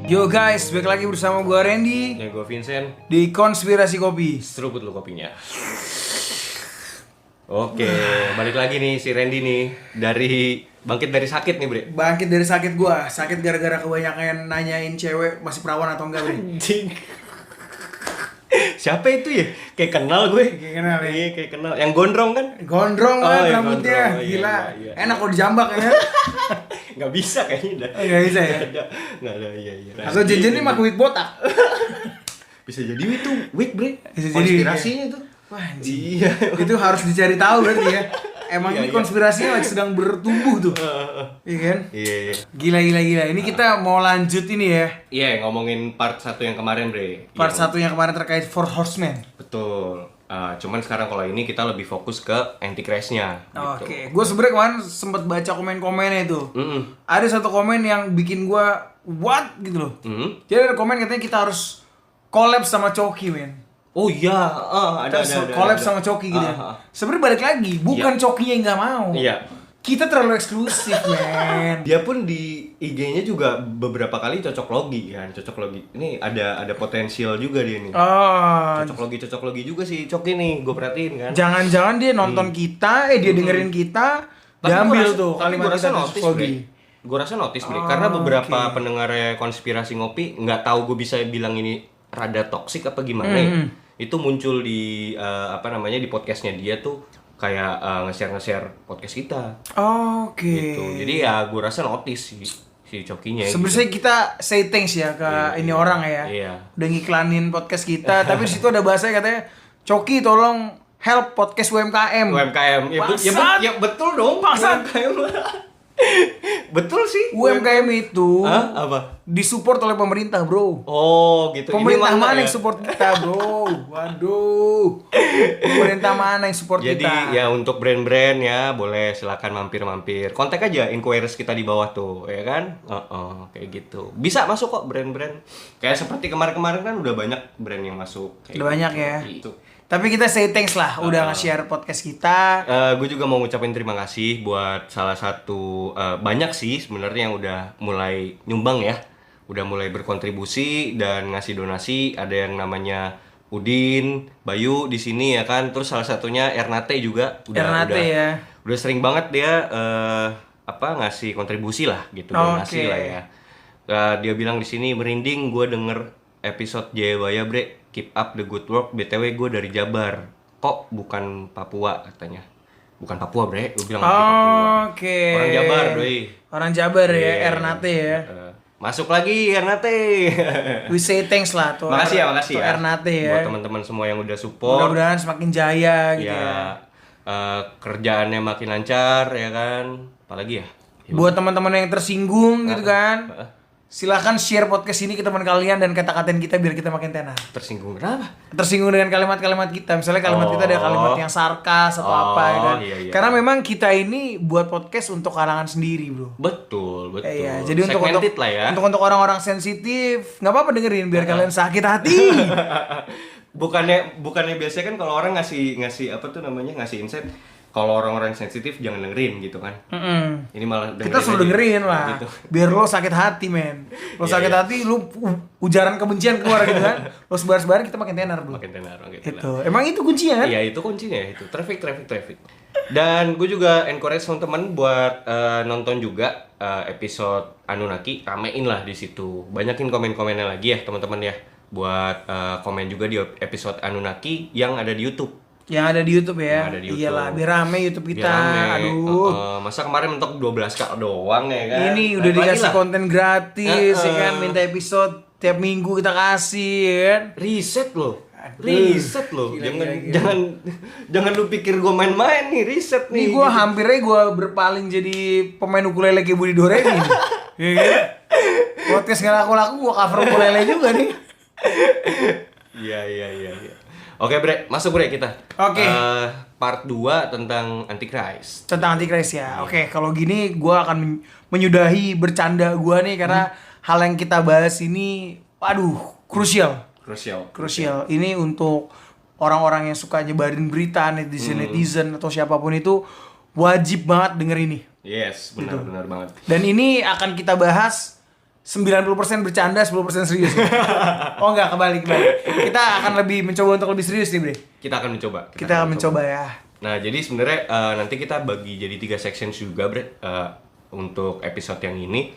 Yo guys, balik lagi bersama gue Randy Ya gue Vincent. di Konspirasi Kopi. Seruput lu kopinya. Oke, balik lagi nih si Randy nih bangkit dari sakit nih, Bre. Bangkit dari sakit gue, sakit gara-gara kebanyakan nanyain cewek masih perawan atau enggak, Bre. Anjing. Siapa itu ya? Kayak kenal gue. Kayak kenal ya? Iya, kayak kenal. Yang gondrong kan? Gondrong kan iya, rambutnya, gondrong. gila. Iya. Enak kalau dijambak ya. Nggak bisa kayaknya dah. Nggak bisa ya? Nggak ada, iya. Atau jenjen ini pakai wig botak. Bisa jadi itu wig, Bre. Bisa jadi konspirasinya tuh. Wah, anjing. Iya. Itu harus dicari tahu berarti ya. Emang Iya, ini iya. konspirasinya lagi sedang bertumbuh tuh. Iya kan? Iya. Gila. Ini kita mau lanjut ini ya. Iya, ngomongin part 1 yang kemarin, Bre. Part 1 yang kemarin terkait Four Horsemen. Betul. Cuman sekarang kalau ini kita lebih fokus ke anti-crash-nya gitu. Oke, gue sebenarnya kemarin sempat baca komen-komennya itu. Ada satu komen yang bikin gue what gitu loh. Jadi ada komen katanya kita harus collab sama Coki, men. Oh iya, ada. Collab sama Coki gitu. Sebenarnya balik lagi, bukan Cokinya yang nggak mau. Iya. Kita terlalu eksklusif, men. Dia pun di IG-nya juga beberapa kali cocok logi kan, cocok logi. Ini ada potensial juga dia nih. Oh, Cocok logi juga sih Coki nih, gue perhatiin kan. jangan-jangan dia nonton kita, dia dengerin kita, diambil tuh kalimat kita notice, Coki. Gue rasa notice, Bre. Karena beberapa pendengar konspirasi ngopi nggak tahu gue bisa bilang ini rada toksik apa gimana ya. Itu muncul di di podcastnya dia tuh kayak nge-share podcast kita. Oke. Gitu. Jadi ya gue rasa notice si Cokinya. Sebenarnya kita say thanks ya ke ini orang ya. Iya. Udah ngiklanin podcast kita, tapi di situ ada bahasanya katanya, "Coki tolong help podcast UMKM." UMKM. Bangsat! Ya betul dong. Bangsat! UMKM. Betul sih. UMKM itu Hah? Apa? disupport oleh pemerintah, bro. Oh, gitu. Pemerintah Ini mana ya? yang support kita, bro? Waduh. Pemerintah mana yang support Jadi kita? ya untuk brand-brand ya boleh silakan mampir-mampir. Kontak aja inquiries kita di bawah tuh, ya kan? Kayak gitu. Bisa masuk kok brand-brand. Kayak seperti kemarin-kemarin kan udah banyak brand yang masuk. Udah banyak ya. Gitu. Tapi kita say thanks lah udah nge-share podcast kita. Gue juga mau ngucapin terima kasih buat salah satu banyak sih sebenarnya yang udah mulai nyumbang ya, udah mulai berkontribusi dan ngasih donasi. Ada yang namanya Udin, Bayu di sini ya kan. Terus salah satunya Ernate juga udah sering banget dia ngasih kontribusi lah gitu, donasi lah ya. Dia bilang di sini merinding gue denger episode Jayabaya, Bre. Keep up the good work. BTW gue dari Jabar. Kok bukan Papua katanya. Bukan Papua, Bre. Gue bilang Papua. Oke. Orang Jabar, doi. Orang Jabar ya, Ernate ya. Masuk lagi Ernate. We say thanks lah tuh. Makasih ya. Ernate ya. Buat teman-teman semua yang udah support. Mudah-mudahan semakin jaya gitu ya. Kerjaannya makin lancar ya kan. Apalagi ya? Buat teman-teman yang tersinggung gitu kan. Silakan share podcast ini ke teman kalian dan kata-katain kita biar kita makin tenar. Tersinggung kenapa? Tersinggung dengan kalimat-kalimat kita. Misalnya kalimat kita ada kalimat yang sarkas atau apa ya kan. Iya. Karena memang kita ini buat podcast untuk kalangan sendiri, bro. Betul. Iya, jadi untuk lah ya. Untuk orang-orang sensitif, nggak apa-apa dengerin biar kalian sakit hati. bukannya biasanya kan kalau orang ngasih ngasih insight, kalau orang-orang sensitif jangan dengerin gitu kan. Ini malah dengerin. Kita suruh dengerin lah. Gitu. Biar lo sakit hati, men. Lo sakit hati, lo ujaran kebencian keluar gitu kan. Lo sebar-sebarin kita makin tenar, bro. Makin tenar. Itu. Emang itu kuncinya kan? Iya, itu kuncinya itu. Traffic. Dan gue juga encourage teman-teman buat nonton juga episode Anunnaki, ramein lah di situ. Banyakin komen-komennya lagi ya, teman-teman ya. Buat komen juga di episode Anunnaki yang ada di YouTube. Yang ada di YouTube ya. Iyalah, biar rame YouTube kita. Aduh. Masa kemarin mentok 12K doang ya kan. Ini udah dikasih konten gratis ya kan, minta episode tiap minggu kita kasih ya kan. Riset loh. Jangan lu pikir gue main-main nih, riset nih. Nih gue hampir aja gue berpaling jadi pemain ukulele kayak Budi Doremi nih. Iya kan? Podcast gak laku-laku gue cover ukulele juga nih. Iya. Oke, Bre, masuk Bre kita. Oke. Part 2 tentang Antichrist. Tentang Antichrist ya. Oke, kalau gini gue akan menyudahi bercanda gue nih karena hal yang kita bahas ini, waduh, krusial. Ini untuk orang-orang yang suka nyebarin berita, netizen atau siapapun itu wajib banget denger ini. Yes, benar banget. Dan ini akan kita bahas 90% bercanda, 10% serius. Oh enggak, kebalik. Kita akan lebih mencoba untuk lebih serius nih, Bre. Kita akan mencoba. Kita akan mencoba ya. Nah, jadi sebenarnya nanti kita bagi jadi 3 section juga, Bre, untuk episode yang ini.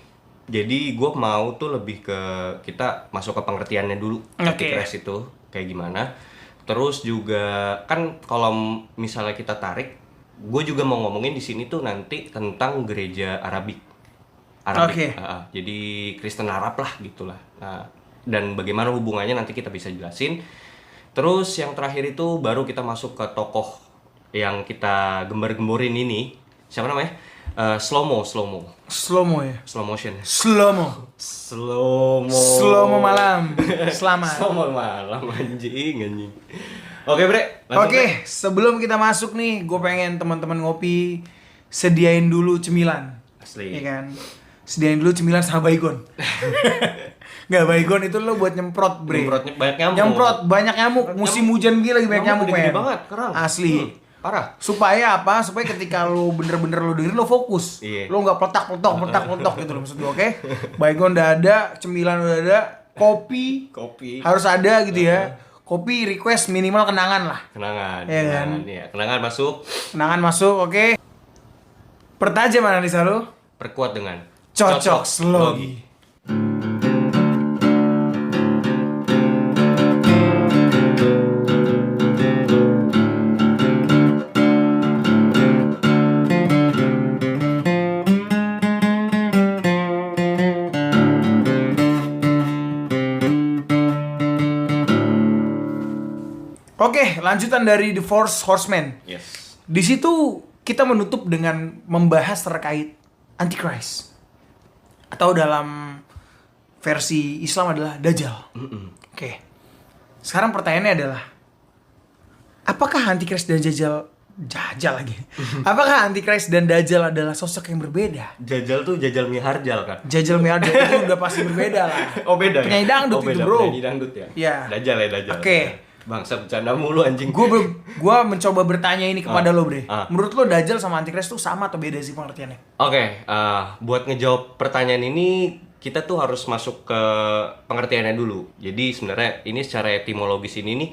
Jadi gue mau tuh lebih ke kita masuk ke pengertiannya dulu. Antichrist itu kayak gimana. Terus juga kan kalau misalnya kita tarik, gue juga mau ngomongin di sini tuh nanti tentang gereja Arabik. Jadi Kristen Arab lah gitulah. Nah, dan bagaimana hubungannya nanti kita bisa jelasin. Terus yang terakhir itu baru kita masuk ke tokoh yang kita gembar-gemborin ini. Siapa namanya? Slow mo ya. Slow motion. Slow mo malam. Selamat. Slow mo malam anjing. Oke, Bre. Oke, sebelum kita masuk nih, gue pengen teman-teman ngopi sediain dulu cemilan. Asli. Iya kan? Sediain dulu cemilan sama baygon. Nggak, baygon itu lo buat nyemprot, Bre. Nyemprot banyak nyamuk. Musim hujan gini lagi banyak nyamuk, gede banget, kerang. Asli. Parah. Supaya apa? Supaya ketika lo bener-bener lo dengerin lo fokus. Iya. Lo nggak peletak gitu loh maksud gue, oke? Baygon udah ada, cemilan udah ada, kopi harus ada gitu ya. Kopi request minimal kenangan lah. Kenangan. Iya kan? Iya, kenangan masuk, oke. Pertajam analisa lo. Perkuat dengan Cocok Slogi. Oke, lanjutan dari The Four Horsemen. Yes. Di situ kita menutup dengan membahas terkait Antichrist. Atau dalam versi Islam adalah Dajjal. Oke. Sekarang pertanyaannya adalah, apakah Antichrist dan Dajjal lagi? Apakah Antichrist dan Dajjal adalah sosok yang berbeda? Dajjal tuh Jajal Miharjal kan? Jajal Miharjal itu udah pasti berbeda lah. Oh beda penyanyi dangdut itu, bro. Penyanyi dangdut ya? Iya. Dajjal. Oke. Bangsa bercanda mulu anjing. Gua mencoba bertanya ini kepada lo, Bre. Menurut lo Dajjal sama Antichrist tuh sama atau beda sih pengertiannya? Oke, buat ngejawab pertanyaan ini kita tuh harus masuk ke pengertiannya dulu. Jadi sebenarnya ini secara etimologis ini nih,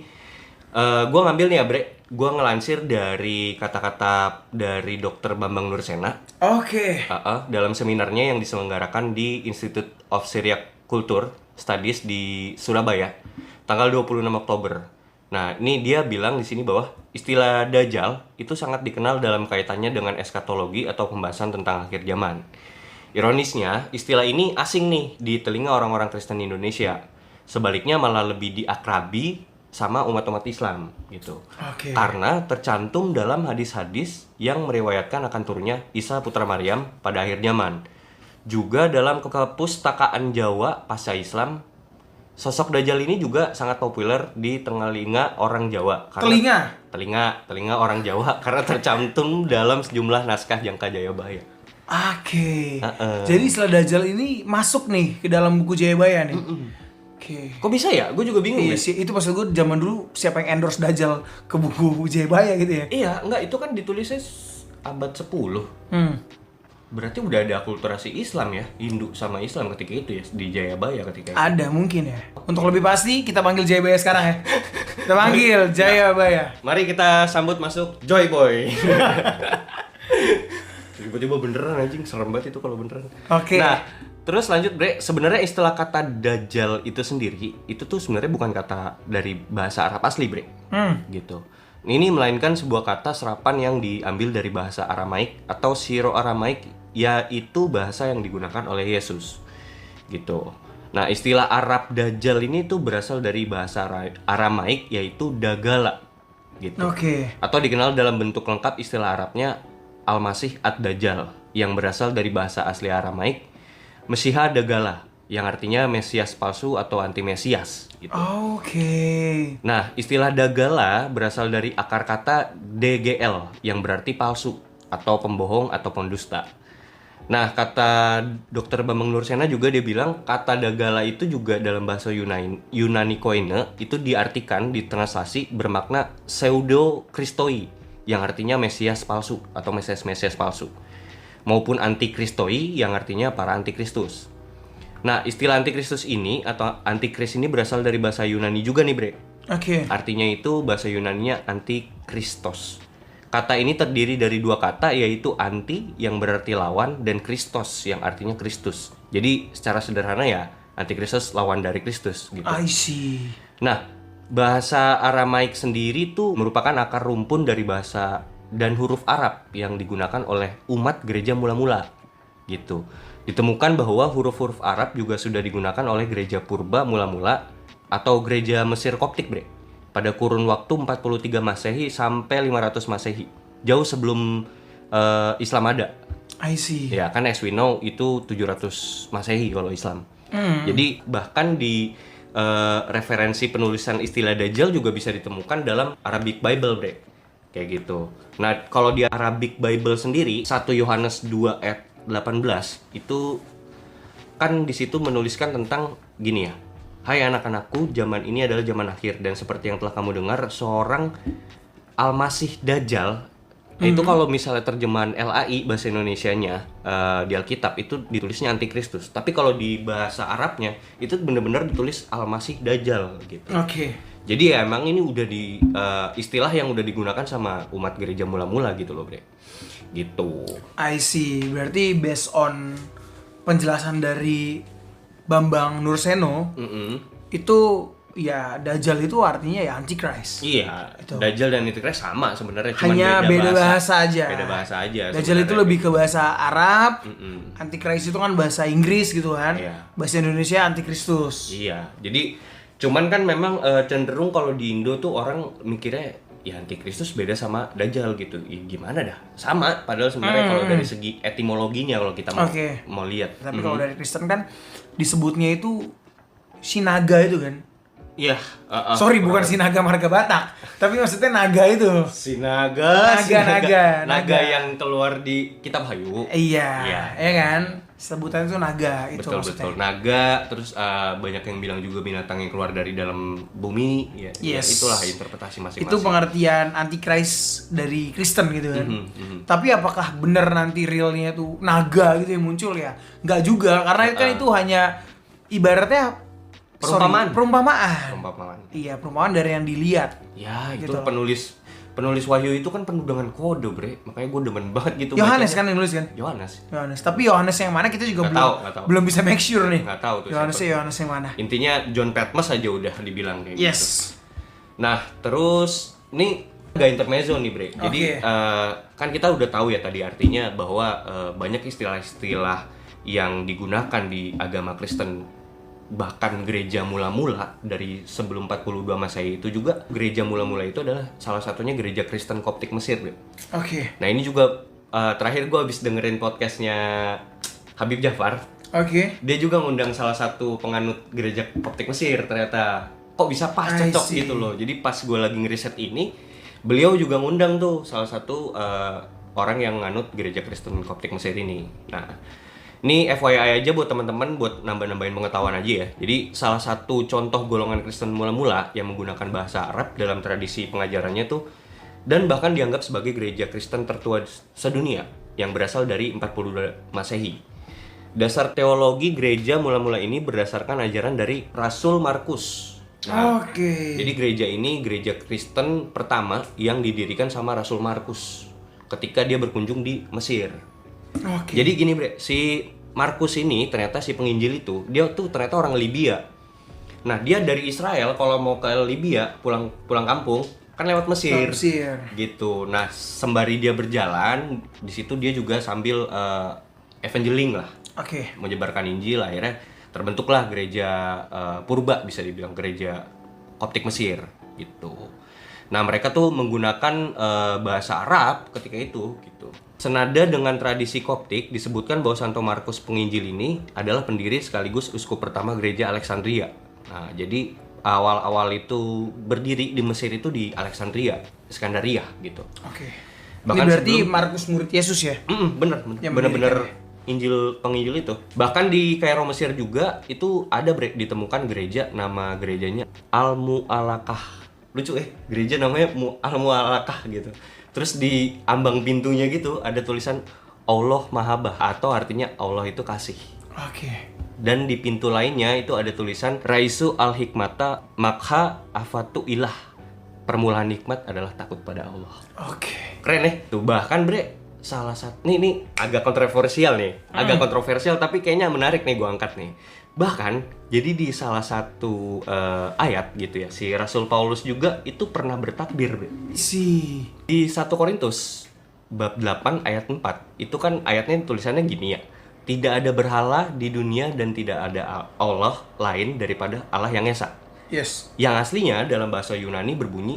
gue ngambil nih ya, Bre. Gue ngelansir dari kata-kata dari Dr. Bambang Nursena. Oke. Dalam seminarnya yang diselenggarakan di Institute of Syriac Culture Studies di Surabaya, tanggal 26 Oktober. Nah, ini dia bilang di sini bahwa istilah Dajjal itu sangat dikenal dalam kaitannya dengan eskatologi atau pembahasan tentang akhir zaman. Ironisnya, istilah ini asing nih di telinga orang-orang Kristen Indonesia. Sebaliknya malah lebih diakrabi sama umat-umat Islam gitu. Okay. Karena tercantum dalam hadis-hadis yang meriwayatkan akan turunnya Isa putra Maryam pada akhir zaman. Juga dalam kepustakaan Jawa pasca Islam, sosok Dajjal ini juga sangat populer di telinga orang Jawa. Telinga orang Jawa karena tercantum dalam sejumlah naskah Jangka Jayabaya. Oke. Jadi istilah Dajjal ini masuk nih ke dalam buku Jayabaya nih. Oke. Kok bisa ya? Gue juga bingung. Iya sih, itu maksud gue zaman dulu siapa yang endorse Dajjal ke buku Jayabaya gitu ya? Iya, enggak, itu kan ditulisnya abad 10. Berarti udah ada akulturasi Islam ya, Hindu sama Islam ketika itu ya, di Jayabaya ketika itu. Ada mungkin ya. Untuk lebih pasti kita panggil Jayabaya sekarang ya. Kita panggil Jayabaya. Mari kita sambut masuk Joy Boy. Tiba-tiba beneran anjing, serem banget itu kalau beneran. Oke. Nah, terus lanjut, Bre. Sebenarnya istilah kata Dajjal itu sendiri, itu tuh sebenarnya bukan kata dari bahasa Arab asli, Bre. Gitu. Ini melainkan sebuah kata serapan yang diambil dari bahasa Aramaik atau Syro-Aramaik, yaitu bahasa yang digunakan oleh Yesus. Gitu. Nah, istilah Arab Dajjal ini tuh berasal dari bahasa Aramaik, yaitu Dagala. Gitu. Oke. Atau dikenal dalam bentuk lengkap istilah Arabnya Al-Masih Ad-Dajjal, yang berasal dari bahasa asli Aramaik Mesiha Dagala, yang artinya Mesias palsu atau anti-Mesias gitu. Oke. Nah, istilah Dagala berasal dari akar kata DGL yang berarti palsu atau pembohong atau pendusta. Nah, kata Dr. Bambang Nursena juga dia bilang kata Dagala itu juga dalam bahasa Yunani Koine itu diartikan, ditranslasi bermakna pseudo Kristoi, yang artinya Mesias palsu atau Mesias palsu, maupun antikristoi yang artinya para antikristus. Nah, istilah antikristus ini atau antikris ini berasal dari bahasa Yunani juga nih, Bre. Oke. Artinya itu bahasa Yunaninya antikristos. Kata ini terdiri dari dua kata, yaitu anti yang berarti lawan dan Kristos yang artinya Kristus. Jadi secara sederhana ya, antikristus lawan dari Kristus gitu. I see. Nah, bahasa Aramaik sendiri tuh merupakan akar rumpun dari bahasa dan huruf Arab yang digunakan oleh umat gereja mula-mula gitu. Ditemukan bahwa huruf-huruf Arab juga sudah digunakan oleh gereja purba mula-mula atau gereja Mesir Koptik, Bre, pada kurun waktu 43 Masehi sampai 500 Masehi. Jauh sebelum Islam ada. I see. Ya, kan as we know itu 700 Masehi kalau Islam. Jadi bahkan di referensi penulisan istilah Dajjal juga bisa ditemukan dalam Arabic Bible, Bre. Kayak gitu. Nah, kalau di Arabic Bible sendiri 1 Yohanes 2 ayat 18 itu kan di situ menuliskan tentang gini ya. Hai anak-anakku, zaman ini adalah zaman akhir dan seperti yang telah kamu dengar seorang Al-Masih Dajjal. Itu kalau misalnya terjemahan LAI bahasa Indonesianya di Alkitab itu ditulisnya antikristus. Tapi kalau di bahasa Arabnya itu benar-benar ditulis Al-Masih Dajjal gitu. Oke. Jadi ya emang ini udah di istilah yang udah digunakan sama umat gereja mula-mula gitu loh, Bre. Gitu. I see. Berarti based on penjelasan dari Bambang Nurseno, itu ya Dajjal itu artinya ya Antichrist. Iya, Itu. Dajjal dan Antichrist sama sebenarnya, cuman Hanya beda bahasa aja. Beda bahasa aja. Dajjal itu sebenarnya. lebih ke bahasa Arab, Antichrist itu kan bahasa Inggris gitu kan. Iya. Bahasa Indonesia Antikristus. Iya, jadi cuman kan memang cenderung kalau di Indo tuh orang mikirnya ya Antikristus beda sama Dajjal gitu. Ya, gimana dah? Sama, padahal sebenarnya kalau dari segi etimologinya kalau kita mau lihat. Tapi kalau dari Kristen kan disebutnya itu Sinaga itu kan. Iya, Sorry, bukan Sinaga marga Batak, tapi maksudnya naga itu. Naga yang keluar di Kitab Hayu. Iya, ya kan? Sebutannya itu naga itu maksudnya. Betul. Naga, terus banyak yang bilang juga binatang yang keluar dari dalam bumi. Ya, Yes. ya itulah interpretasi masing-masing. Itu pengertian antichrist dari Kristen gitu kan. Tapi apakah benar nanti realnya tuh naga gitu yang muncul ya? Nggak juga, karena kan itu hanya ibaratnya perumpamaan. Iya, perumpamaan dari yang dilihat. Ya, itu Gitu. penulis Wahyu itu kan penuh dengan kode, Bre. Makanya gue demen banget gitu. Yohanes bacanya. kan yang nulis kan? Yohanes. Tapi Yohanes yang mana kita juga Nggak tahu. belum bisa make sure nih. Nggak tahu tuh Yohanes yang mana? Intinya John Patmos aja udah dibilang kayak gitu. Yes. Nah, terus ini agak intermezzo nih, Bre. Jadi kan kita udah tahu ya tadi artinya bahwa banyak istilah-istilah yang digunakan di agama Kristen, bahkan gereja mula-mula dari sebelum 42 Masehi itu juga gereja mula-mula itu adalah salah satunya gereja Kristen Koptik Mesir, Bre. Oke. Nah, ini juga terakhir gue habis dengerin podcastnya Habib Jafar. Oke. Dia juga ngundang salah satu penganut gereja Koptik Mesir ternyata. Kok bisa pas cocok gitu loh. Jadi pas gue lagi ngeriset ini, beliau juga ngundang tuh salah satu orang yang nganut gereja Kristen Koptik Mesir ini. Nah, ini FYI aja buat teman-teman buat nambah-nambahin pengetahuan aja ya. Jadi salah satu contoh golongan Kristen mula-mula yang menggunakan bahasa Arab dalam tradisi pengajarannya tuh, dan bahkan dianggap sebagai gereja Kristen tertua sedunia yang berasal dari 42 Masehi. Dasar teologi gereja mula-mula ini berdasarkan ajaran dari Rasul Markus. Oke. Jadi gereja ini gereja Kristen pertama yang didirikan sama Rasul Markus ketika dia berkunjung di Mesir. Oke. Jadi gini, Bre, si Markus ini ternyata si penginjil itu dia tuh ternyata orang Libya. Nah, dia dari Israel kalau mau ke Libya pulang kampung kan lewat Mesir. Gitu. Nah, sembari dia berjalan di situ dia juga sambil evangeling lah. Oke. Menyebarkan Injil, akhirnya terbentuklah gereja purba, bisa dibilang gereja Koptik Mesir gitu. Nah, mereka tuh menggunakan bahasa Arab ketika itu gitu. Senada dengan tradisi Koptik, disebutkan bahwa Santo Markus Penginjil ini adalah pendiri sekaligus uskup pertama gereja Alexandria. Nah, jadi awal-awal itu berdiri di Mesir itu di Alexandria, Iskandaria gitu. Oke. Bahkan Ini berarti sebelum- Markus murid Yesus ya? Bener-bener penginjil itu. Bahkan di Kairo Mesir juga itu ada ditemukan gereja, nama gerejanya Al-Mu'alakah. Lucu gereja namanya Al-Mu'alakah gitu. Terus di ambang pintunya gitu ada tulisan Allah Mahabah atau artinya Allah itu kasih. Oke. Dan di pintu lainnya itu ada tulisan Raisu al-hikmata makha afatu ilah. Permulaan hikmat adalah takut pada Allah. Oke. Keren ya? Tuh bahkan bre, salah satu nih agak kontroversial nih. Agak kontroversial tapi kayaknya menarik nih gua angkat nih. Bahkan jadi di salah satu ayat gitu ya, si Rasul Paulus juga itu pernah bertakbir bre. Di 1 Korintus bab 8 ayat 4 itu kan ayatnya tulisannya gini ya. Tidak ada berhala di dunia dan tidak ada Allah lain daripada Allah yang Esa. Yes. Yang aslinya dalam bahasa Yunani berbunyi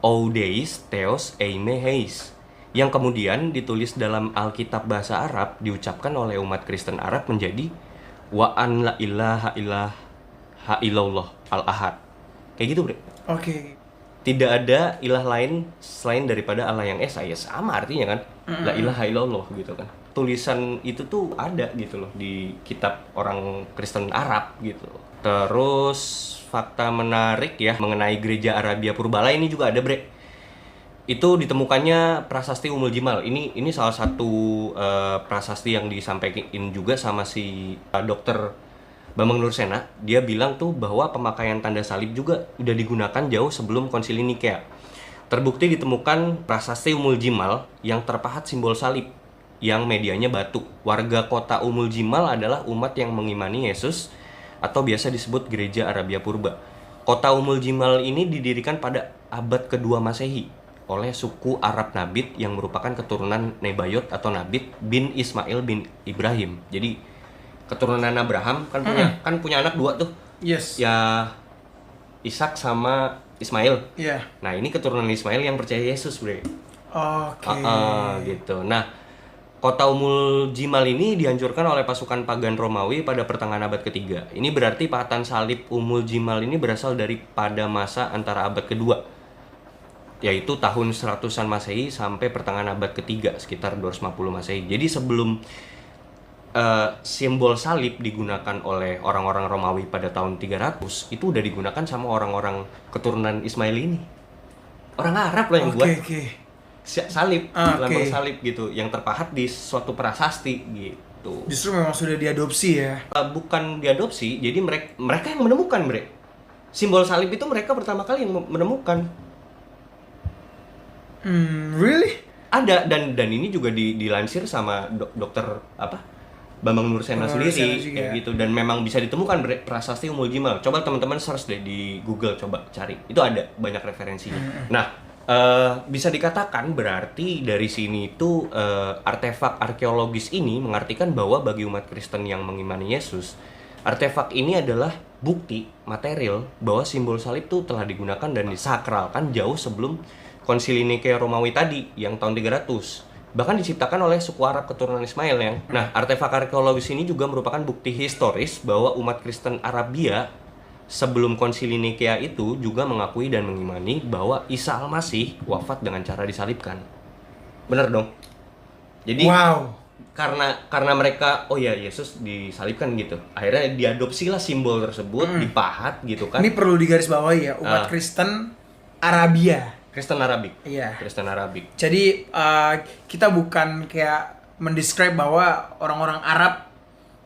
Oudeis Theos Eime Heis, yang kemudian ditulis dalam Alkitab bahasa Arab diucapkan oleh umat Kristen Arab menjadi Wa an la ilaha illallah al-ahad. Kayak gitu bre. Oke. Tidak ada ilah lain selain daripada Allah yang Esa. Ya sama artinya kan, la ilaha illallah gitu kan. Tulisan itu tuh ada gitu loh di kitab orang Kristen Arab gitu. Terus fakta menarik ya mengenai gereja Arabia Purbala ini juga ada bre. Itu ditemukannya prasasti Umul Jimal. Ini salah satu prasasti yang disampaikan juga sama si Dokter Bambang Nursena. Dia bilang tuh bahwa pemakaian tanda salib juga udah digunakan jauh sebelum Konsili Nikea. Terbukti ditemukan prasasti Umul Jimal yang terpahat simbol salib yang medianya batu. Warga kota Umul Jimal adalah umat yang mengimani Yesus atau biasa disebut Gereja Arabia Purba. Kota Umul Jimal ini didirikan pada abad kedua Masehi oleh suku Arab Nabit yang merupakan keturunan Nebayot atau Nabit bin Ismail bin Ibrahim. Jadi keturunan Abraham kan punya anak dua tuh. Yes. Ya Ishak sama Ismail. Iya. Nah, ini keturunan Ismail yang percaya Yesus, bre. Oke. Gitu. Nah, kota Umul Jimal ini dihancurkan oleh pasukan pagan Romawi pada pertengahan abad ketiga. Ini berarti pahatan salib Umul Jimal ini berasal dari pada masa antara abad kedua, yaitu tahun 100-an Masehi sampai pertengahan abad ketiga, sekitar 250 Masehi. Jadi sebelum simbol salib digunakan oleh orang-orang Romawi pada tahun 300, itu udah digunakan sama orang-orang keturunan Ismail ini. Orang Arab lah yang buat. Salib, lambang salib gitu, yang terpahat di suatu prasasti gitu. Justru memang sudah diadopsi ya? Bukan diadopsi, jadi mereka yang menemukan bre. Simbol salib itu mereka pertama kali yang menemukan. Really? Ada dan ini juga dilansir sama dokter Bambang Nursena sendiri kayak gitu, dan memang bisa ditemukan bre, prasasti Umul Jimal. Coba teman-teman search deh di Google, coba cari. Itu ada banyak referensinya. Nah, bisa dikatakan berarti dari sini itu artefak arkeologis ini mengartikan bahwa bagi umat Kristen yang mengimani Yesus, artefak ini adalah bukti material bahwa simbol salib itu telah digunakan dan disakralkan jauh sebelum Konsili Nikea Romawi tadi yang tahun 300. Bahkan diciptakan oleh suku Arab keturunan Ismail yang. Nah, artefak arkeologis ini juga merupakan bukti historis bahwa umat Kristen Arabia sebelum Konsili Nikea itu juga mengakui dan mengimani bahwa Isa Al-Masih wafat dengan cara disalibkan. Bener dong? Jadi karena mereka Yesus disalibkan gitu. Akhirnya diadopsilah simbol tersebut, dipahat gitu kan. Ini perlu digarisbawahi ya, umat Kristen Arabia. Kristen Arabik. Iya. Kristen Arabik. Jadi kita bukan kayak mendescribe bahwa orang-orang Arab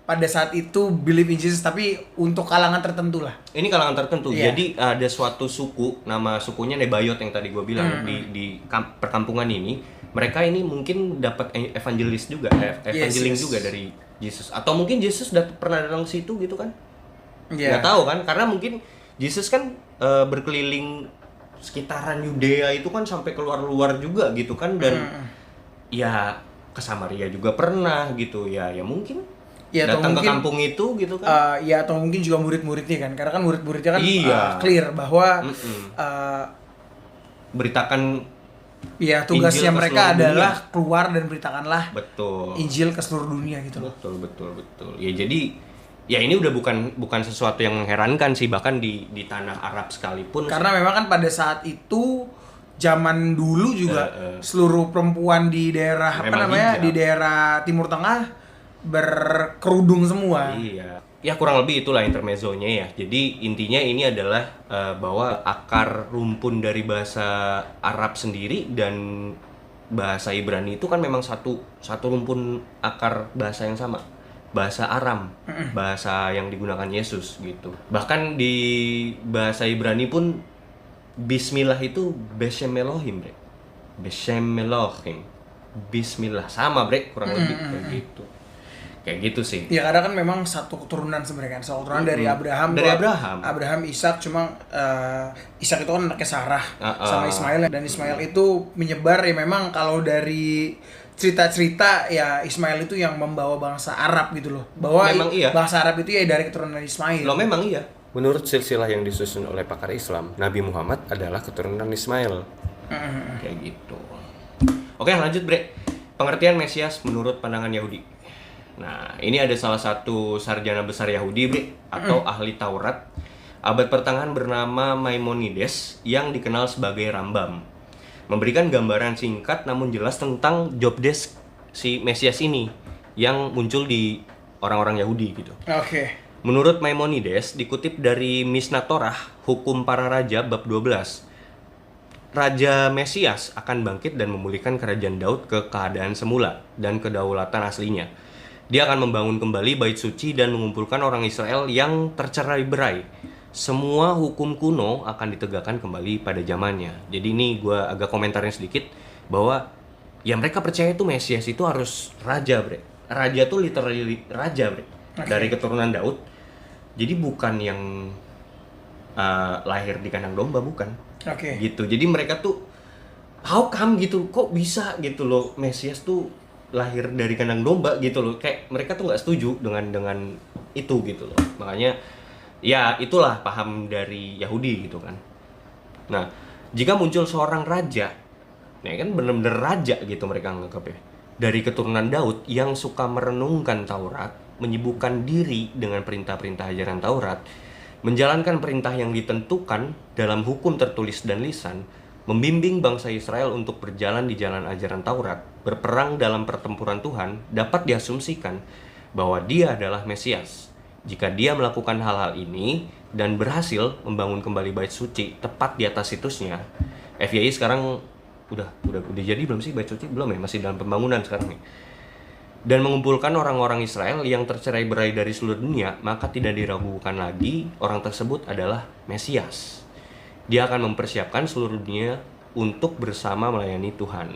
pada saat itu believe in Jesus, tapi untuk kalangan tertentu lah. Ini kalangan tertentu. Yeah. Jadi ada suatu suku, nama sukunya Nebayot yang tadi gue bilang di perkampungan ini. Mereka ini mungkin dapat evangelis juga, evangeling juga dari Yesus. Atau mungkin Yesus pernah datang ke situ gitu kan? Yeah. Nggak tahu kan? Karena mungkin Yesus kan berkeliling sekitaran Yudea itu kan sampai keluar-luar juga gitu kan, dan ya ke Samaria juga pernah gitu ya mungkin ya, datang ke kampung itu gitu kan. Ya atau mungkin juga murid-muridnya kan, karena kan murid-muridnya kan clear bahwa beritakan ya tugasnya mereka adalah keluar dan beritakanlah Injil ke seluruh dunia gitu. Betul. Ya jadi ya ini udah bukan sesuatu yang mengherankan sih, bahkan di tanah Arab sekalipun. Karena memang kan pada saat itu zaman dulu juga seluruh perempuan di daerah di daerah Timur Tengah berkerudung semua. Iya. Ya kurang lebih itulah intermezzonya ya. Jadi intinya ini adalah bahwa akar rumpun dari bahasa Arab sendiri dan bahasa Ibrani itu kan memang satu rumpun akar bahasa yang sama. bahasa Aram, bahasa yang digunakan Yesus gitu. Bahkan di bahasa Ibrani pun Bismillah itu Beshem Elohim, bre. Beshem Elohim. Bismillah sama, bre, kurang lebih kayak gitu. Kayak gitu sih. Ya karena kan memang satu keturunan sebenarnya kan, satu keturunan dari Abraham. Dari Abraham. Abraham, Ishak, cuma Ishak itu kan anaknya Sarah sama Ismail, dan Ismail itu menyebar ya memang kalau dari cerita-cerita ya Ismail itu yang membawa bangsa Arab gitu loh. Bahwa iya. Bangsa Arab itu ya dari keturunan Ismail. Loh memang iya. Menurut silsilah yang disusun oleh pakar Islam, Nabi Muhammad adalah keturunan Ismail. Kayak gitu. Oke, lanjut, bre. Pengertian Mesias menurut pandangan Yahudi. Nah, ini ada salah satu sarjana besar Yahudi, bre, atau ahli Taurat abad pertengahan bernama Maimonides yang dikenal sebagai Rambam, memberikan gambaran singkat namun jelas tentang job desk si Mesias ini yang muncul di orang-orang Yahudi gitu. Oke. Menurut Maimonides, dikutip dari Mishnah Torah, Hukum Para Raja bab 12, Raja Mesias akan bangkit dan memulihkan kerajaan Daud ke keadaan semula dan kedaulatan aslinya. Dia akan membangun kembali bait suci dan mengumpulkan orang Israel yang tercerai-berai. Semua hukum kuno akan ditegakkan kembali pada zamannya. Jadi ini gue agak komentarnya sedikit bahwa ya mereka percaya itu Mesias itu harus raja, bre. Raja tuh literally raja, bre. Dari keturunan Daud. Jadi bukan yang lahir di kandang domba, bukan. Gitu. Jadi mereka tuh how come gitu, kok bisa gitu loh Mesias tuh lahir dari kandang domba gitu loh. Kayak mereka tuh nggak setuju dengan itu gitu loh. Makanya ya itulah paham dari Yahudi gitu kan. Nah, jika muncul seorang raja, nah kan bener-bener raja gitu mereka anggapnya, dari keturunan Daud yang suka merenungkan Taurat, menyibukkan diri dengan perintah-perintah ajaran Taurat, menjalankan perintah yang ditentukan dalam hukum tertulis dan lisan, membimbing bangsa Israel untuk berjalan di jalan ajaran Taurat, berperang dalam pertempuran Tuhan, dapat diasumsikan bahwa dia adalah Mesias. Jika dia melakukan hal-hal ini dan berhasil membangun kembali bait suci tepat di atas situsnya, FYI sekarang udah jadi belum sih bait suci? Belum ya, masih dalam pembangunan sekarang nih. Dan mengumpulkan orang-orang Israel yang tercerai-berai dari seluruh dunia, maka tidak diragukan lagi orang tersebut adalah Mesias. Dia akan mempersiapkan seluruh dunia untuk bersama melayani Tuhan.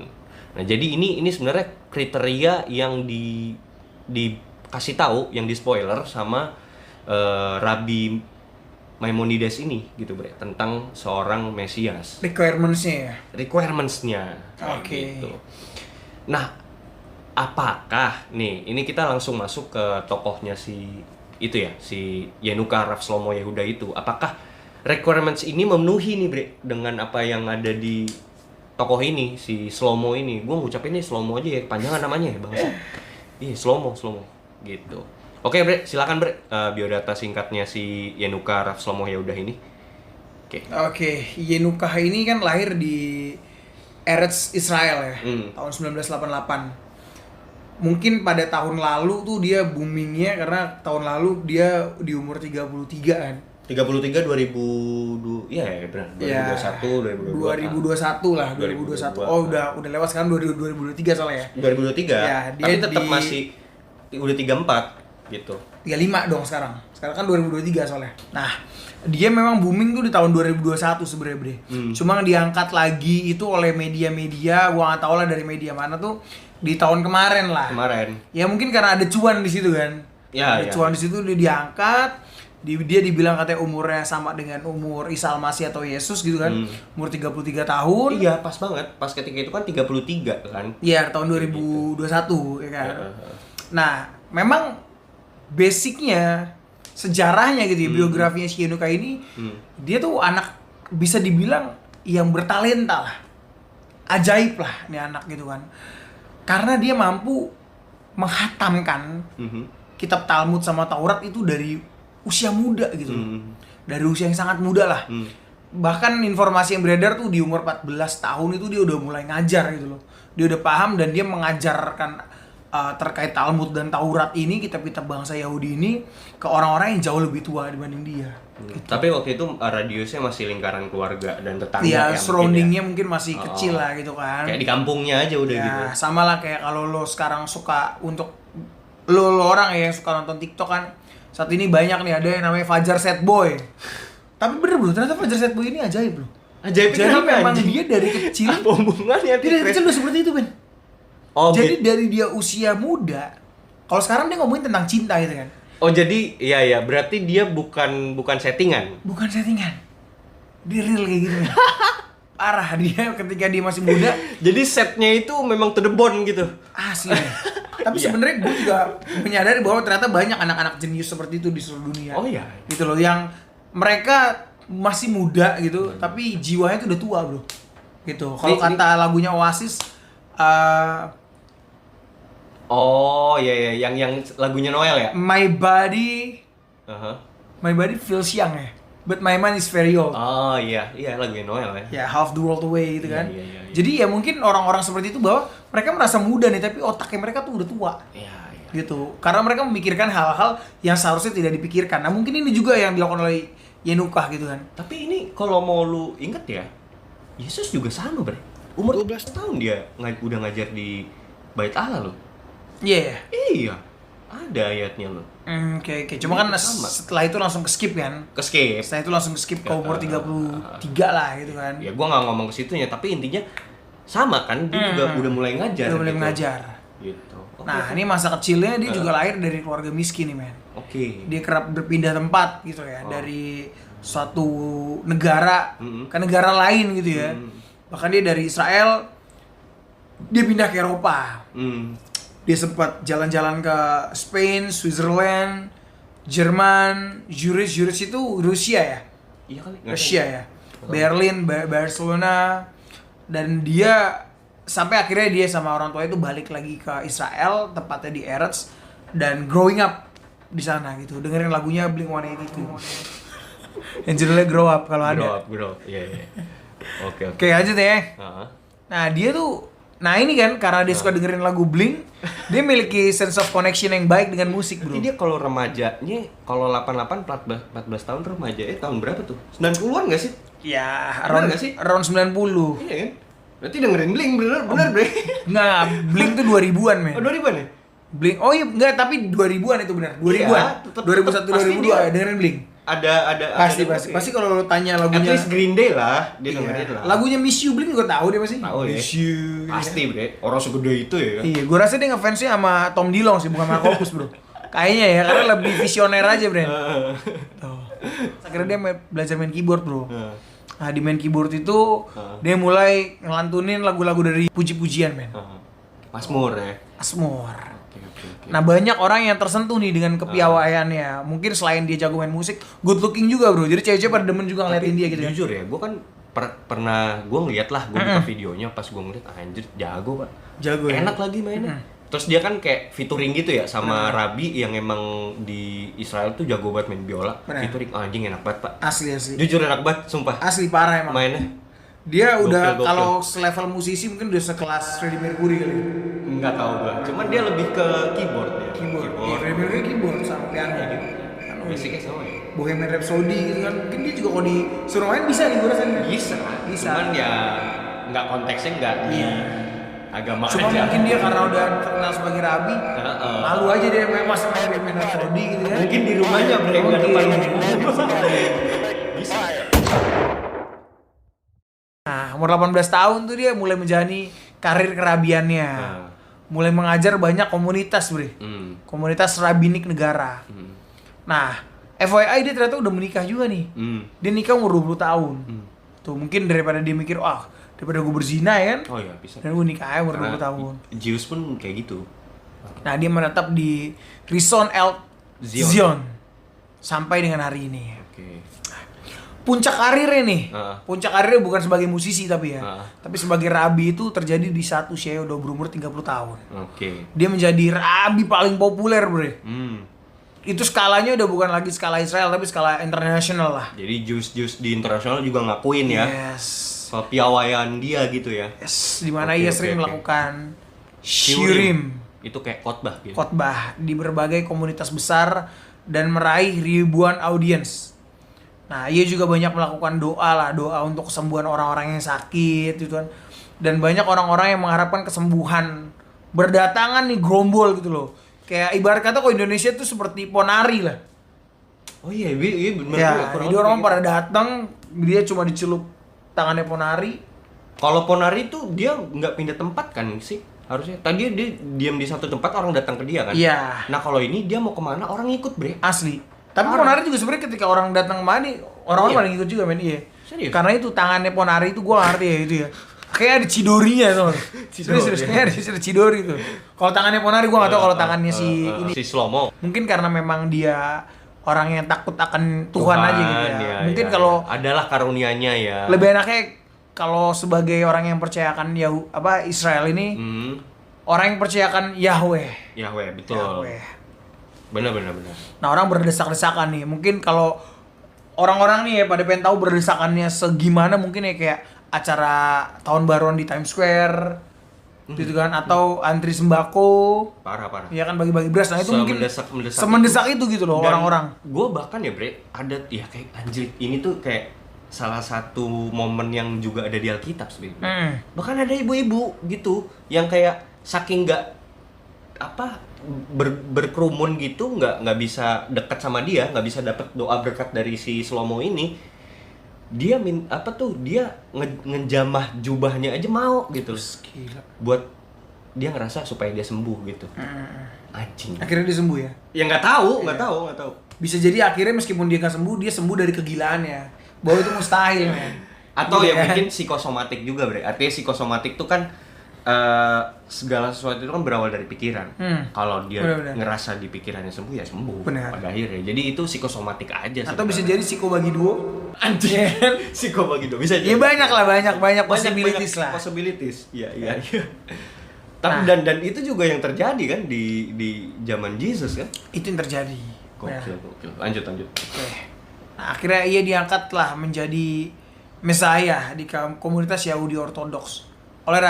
Nah, jadi ini sebenarnya kriteria yang dikasih tahu, yang di spoiler sama Rabi Maimonides ini gitu, bre, tentang seorang Mesias. Requirements-nya. Oke. Gitu. Nah, apakah nih ini kita langsung masuk ke tokohnya si Yenukah Rav Shlomo Yehuda itu. Apakah requirements ini memenuhi nih, bre, dengan apa yang ada di tokoh ini, si Shlomo ini. Gue ngucapin ini Shlomo aja ya, panjangan namanya ya, Bang. Iya, Shlomo gitu. Oke, bre, silakan, bre, biodata singkatnya si Yenukah Rav Shlomo Yehuda ini. Oke, Yenukah ini kan lahir di Eretz Israel ya, tahun 1988. Mungkin pada tahun lalu tuh dia boomingnya karena tahun lalu dia di umur 33 kan. 33 2002 ya benar 2021 2021 lah 2021. Oh udah lewat sekarang 2023 soalnya ya. 2023. Ya, dia tapi tetap masih udah 34 gitu. 35 dong sekarang. Sekarang kan 2023 soalnya. Nah, dia memang booming tuh di tahun 2021 sebenarnya, Bre. Cuma diangkat lagi itu oleh media-media, gua enggak tahu lah dari media mana tuh di tahun kemarin lah. Ya mungkin karena ada cuan di situ kan. Ya, ada cuan di situ dia diangkat. Dia dibilang katanya umurnya sama dengan umur Isa Al-Masih atau Yesus gitu kan. Umur 33 tahun. Iya, pas banget. Pas ketika itu kan 33 kan. Iya, tahun 2021 ya kan. Nah, memang basicnya sejarahnya gitu ya, biografinya si Yenukah ini, dia tuh anak bisa dibilang yang bertalenta lah. Ajaib lah nih anak gitu kan. Karena dia mampu menghatamkan kitab Talmud sama Taurat itu dari usia muda gitu loh. Dari usia yang sangat muda lah. Bahkan informasi yang beredar tuh di umur 14 tahun itu dia udah mulai ngajar gitu loh. Dia udah paham dan dia mengajarkan terkait Talmud dan Taurat ini, kitab-kitab bangsa Yahudi ini, ke orang-orang yang jauh lebih tua dibanding dia. Gitu. Tapi waktu itu radiusnya masih lingkaran keluarga dan tetangga. Iya, surroundingnya mungkin masih kecil lah gitu kan. Kayak di kampungnya aja udah gitu. Sama lah kayak kalau lo sekarang suka untuk lo orang ya yang suka nonton TikTok kan, saat ini banyak nih ada yang namanya Fajar Sad Boy. Tapi bener bro, ternyata Fajar Sad Boy ini ajaib bro. Ajaib. Jadi memang dia dari kecil, apa hubungannya? dia dari kecil udah seperti itu Ben. Oh, jadi dari dia usia muda, kalau sekarang dia ngomongin tentang cinta gitu kan. Oh jadi ya berarti dia bukan settingan. Bukan settingan, dia real kayak gitu kan. Parah dia ketika dia masih muda. Jadi setnya itu memang to the bone gitu. Asli. Tapi Iya. sebenarnya gue juga menyadari bahwa ternyata banyak anak-anak jenius seperti itu di seluruh dunia. Oh iya. Gitu loh, yang mereka masih muda gitu, tapi jiwanya tuh udah tua bro. Gitu. Kalau kata lagunya Oasis, Oh iya yang lagunya Noel ya. My body, Uh-huh. my body feels young ya, but my mind is very old. Oh iya lagunya Noel ya. Ya half the world away gitu kan. Iya. Jadi ya mungkin orang-orang seperti itu bahwa mereka merasa muda nih, tapi otaknya mereka tuh udah tua. Iya. Gitu, karena mereka memikirkan hal-hal yang seharusnya tidak dipikirkan. Nah mungkin ini juga yang dilakukan oleh Yenukah gitu kan. Tapi ini kalau mau lu inget ya, Yesus juga sama bre. Umur 12 tahun dia udah ngajar di Bait Allah loh. Iya. Iya. Ada ayatnya loh. Oke. Cuma kan Sama. setelah itu langsung ke skip kan. Ke skip. Setelah itu langsung ke skip ke umur 33 lah gitu kan. Ya gua nggak ngomong ke situnya, tapi intinya sama kan, dia juga udah mulai ngajar. Udah mulai gitu. mengajar. Gitu. Nah, ini masa kecilnya dia juga lahir dari keluarga miskin nih, men. Oke. Dia kerap berpindah tempat gitu ya, dari suatu negara ke negara lain gitu ya. Bahkan dia dari Israel dia pindah ke Eropa. Dia sempat jalan-jalan ke Spain, Switzerland, Jerman, Zurich itu Rusia ya? Iya kali. Rusia ya. Berlin, Barcelona, dan dia sampai akhirnya dia sama orang tua itu balik lagi ke Israel, tepatnya di Eretz, dan growing up di sana gitu. Dengerin lagunya Blink-182. Yang judulnya Grow Up kalau ada. Grow up. Iya. Oke. Oke, aja deh. Heeh. Nah, dia tuh ini kan karena dia suka dengerin lagu Blink, dia memiliki sense of connection yang baik dengan musik, bro. Jadi dia kalau remajanya, kalau 88 14 tahun remaja, tahun berapa tuh? 90-an nggak sih? Ya, Bener nggak sih? around 90. Iya kan? Berarti dengerin Blink bener bre. Enggak, Blink tuh 2000-an, men. Oh 2000-an ya? Blink. Oh iya, enggak, tapi 2000-an itu benar. 2000-an. Iya, tetep 2001 pasti 2002 dia- dengerin Blink. Ada Pasti kalau lo tanya At lagunya. least Green Day lah, dia Iya. dengerin lah. Lagunya Miss You Blink juga tahu dia pasti. Tahu ya. Miss You. Pasti bre, orang segede itu ya kan? Iya, gua rasa dia ngefansnya sama Tom Dillon sih, bukan sama Opus, bro. Kayaknya ya, karena lebih visioner aja, Bro. Tuh. Akhirnya dia belajar main keyboard, bro. Nah, di main keyboard itu dia mulai ngelantunin lagu-lagu dari puji-pujian, men. Mazmur ya. Asmor. Oke. Nah, banyak orang yang tersentuh nih dengan kepiawaiannya. Mungkin selain dia jago main musik, good looking juga, bro. Jadi cewek-cewek pada demen juga ngeliatin dia gitu. Jujur ya, gue kan pernah gue ngeliat lah, gue buka videonya, pas gue ngeliat anjir jago pak. Jago ya? Enak lagi mainnya. Terus dia kan kayak featuring gitu ya sama Rabi yang emang di Israel tuh jago banget main biola. Bener. Featuring anjing enak banget pak. Asli. Jujur enak banget, sumpah. Asli parah emang. Mainnya Dia udah Gokil. kalau selevel musisi mungkin udah sekelas Freddie Mercury kali. nggak tahu gue. Cuman dia lebih ke keyboard ya. Keyboard. Iya, Freddie Mercury keyboard sama piano gitu. Basicnya sama ya. Bohemian Rhapsody gitu kan. Mungkin dia juga kalau disuruh main bisa nih gue rasanya. Bisa. Cuman ya nggak konteksnya nggak di agama Cuma aja. mungkin dia karena udah terkenal sebagai rabi, malu aja dia main Bohemian Rhapsody gitu kan. Mungkin di rumahnya nggak depan Nah, umur 18 tahun tuh dia mulai menjalani karir kerabiannya. Mulai mengajar banyak komunitas, Bre. Komunitas rabinik negara. Nah, FYI dia ternyata udah menikah juga nih. Dia nikah umur 20 tahun. Tuh, mungkin daripada dia mikir, daripada gue berzina ya kan. Oh iya bisa. Dan gue nikah aja umur 20 tahun. Zeus pun kayak gitu. Nah, dia menetap di Rison El Zion. Sampai dengan hari ini. Oke. Puncak karirnya nih. Puncak Karirnya bukan sebagai musisi tapi ya. Heeh. Tapi sebagai rabi itu terjadi di saat usia udah berumur 30 tahun. Oke. Dia menjadi rabi paling populer, Bre. Hmm. Itu skalanya udah bukan lagi skala Israel tapi skala internasional lah. Jadi Zeus di internasional juga ngakuin ya. Yes. Kepiawaian dia gitu ya. Yes, di mana Oke, ia oke, sering oke. melakukan shirim, Itu kayak khotbah gitu. khotbah di berbagai komunitas besar dan meraih ribuan audiens. Nah, ia juga banyak melakukan doa untuk kesembuhan orang-orang yang sakit gitu kan. Dan banyak orang-orang yang mengharapkan kesembuhan berdatangan nih gerombol gitu loh. Kayak ibarat kata kalau Indonesia tuh seperti Ponari lah. Oh iya, iya benar. Ya, jadi orang pada datang, dia cuma dicelup tangannya Ponari. Kalau Ponari tuh dia nggak pindah tempat kan sih? Harusnya. Tadi dia diam di satu tempat, orang datang ke dia kan? Iya. Nah kalau ini dia mau kemana, orang ikut bre. Asli. Tapi Ponari juga sebenarnya ketika orang datang kemana, orang-orang pada ngikut juga men, iya. Serius? Karena itu tangannya Ponari itu gua ngerti ya itu ya. Kayak ada Chidorinya tuh. Serius, kayak ada Chidori tuh. Kalau tangannya Ponari gua nggak tahu kalau tangannya si ini. Si Slomo. Mungkin karena memang dia orang yang takut akan Tuhan aja gitu ya. Ya, Mungkin ya, kalau adalah karunianya ya. lebih enaknya kalau sebagai orang yang percayakan Israel ini, orang yang percayakan Yahweh. Yahweh, betul. Yahweh. Benar. Nah, orang berdesak-desakan nih. Mungkin kalau orang-orang nih ya pada pengen tahu berdesakannya segimana, mungkin ya kayak acara tahun baruan di Times Square gitu kan, atau antri sembako. Parah. Ya kan, bagi-bagi beras. Nah, itu mungkin semendesak itu gitu loh orang-orang. Gue bahkan ya bre, ada ya kayak anjir, ini tuh kayak salah satu momen yang juga ada di Alkitab sebenarnya. Bahkan ada ibu-ibu gitu yang kayak saking nggak berkerumun gitu, nggak bisa dekat sama dia, nggak bisa dapat doa berkat dari si Slomo ini. Dia dia ngejamah jubahnya aja mau gitu. Gila. Buat dia ngerasa supaya dia sembuh gitu. Anjing. Akhirnya dia sembuh ya? Ya nggak tahu. Bisa jadi akhirnya meskipun dia nggak sembuh, dia sembuh dari kegilaannya. Bahwa itu mustahil, men. Atau Gitu ya mungkin psikosomatik juga, bre. Artinya psikosomatik itu kan segala sesuatu itu kan berawal dari pikiran. Kalau dia ngerasa di pikirannya sembuh ya sembuh. Benar. Pada akhirnya. Jadi itu psikosomatik aja. Atau bisa jadi psiko bagi duo. Anjing. Psiko bagi duo bisa jadi. Ya banyak possibilities lah. Possibilities. Iya. Tapi dan itu juga yang terjadi kan di zaman Yesus kan? Itu yang terjadi. Gokil. Lanjut. Oke. Nah, akhirnya ia diangkat lah menjadi Mesaya di komunitas Yahudi Ortodoks oleh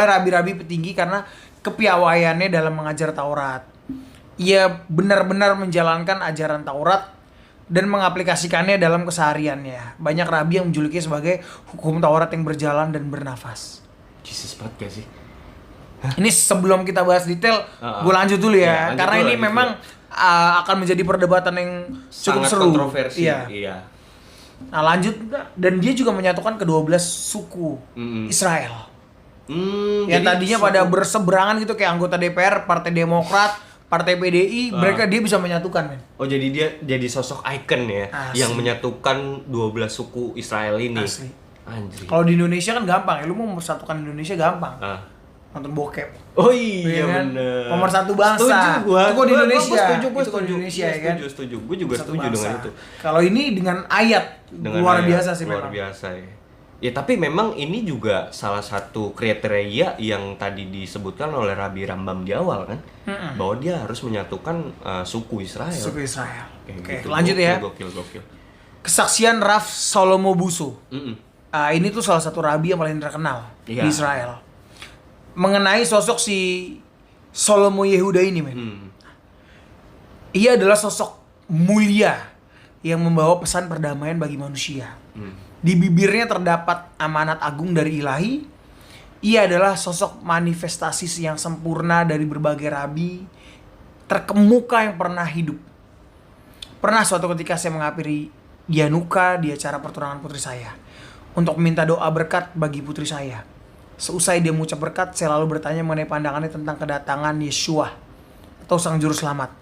rabi-rabi petinggi karena kepiawaiannya dalam mengajar Taurat. Ia benar-benar menjalankan ajaran Taurat dan mengaplikasikannya dalam kesehariannya. Banyak rabi yang menjulukinya sebagai hukum Taurat yang berjalan dan bernafas. Jesus banget gak sih? Ini sebelum kita bahas detail, gue lanjut dulu ya, karena ini memang akan menjadi perdebatan yang cukup sangat seru. Kontroversi. Iya. Nah lanjut, dan dia juga menyatukan ke-12 suku Israel. Yang tadinya pada berseberangan gitu kayak anggota DPR, Partai Demokrat, Partai PDI, dia bisa menyatukan, men. Oh, jadi dia jadi sosok ikon ya. Asli. Yang menyatukan 12 suku Israel ini. Asli. Anjir. Kalau di Indonesia kan gampang ya, lu mau mempersatukan Indonesia gampang. Nonton bokep. Oh iya kan? bener. Pemersatu bangsa. Setuju gua. Itu kok di Indonesia. Gua Itu kok di Indonesia ya kan. Setuju. Gue juga setuju dengan itu. Kalau ini dengan ayat luar biasa sih luar memang. biasa ya. Ya tapi memang ini juga salah satu kriteria yang tadi disebutkan oleh Rabi Rambam di awal kan, bahwa dia harus menyatukan suku Israel. Suku Israel. Oke, gitu. lanjut ya. Gokil. Kesaksian Rav Salomo Busso. Ini tuh salah satu rabi yang paling terkenal di Israel. Mengenai sosok si Salomo Yehuda ini, men. Ia adalah sosok mulia yang membawa pesan perdamaian bagi manusia. Di bibirnya terdapat amanat agung dari Ilahi. Ia adalah sosok manifestasi yang sempurna dari berbagai rabi terkemuka yang pernah hidup. Pernah suatu ketika saya menghampiri Yanuka di acara pertunangan putri saya untuk meminta doa berkat bagi putri saya. Seusai dia mengucap berkat, saya lalu bertanya mengenai pandangannya tentang kedatangan Yeshua atau Sang Juru Selamat.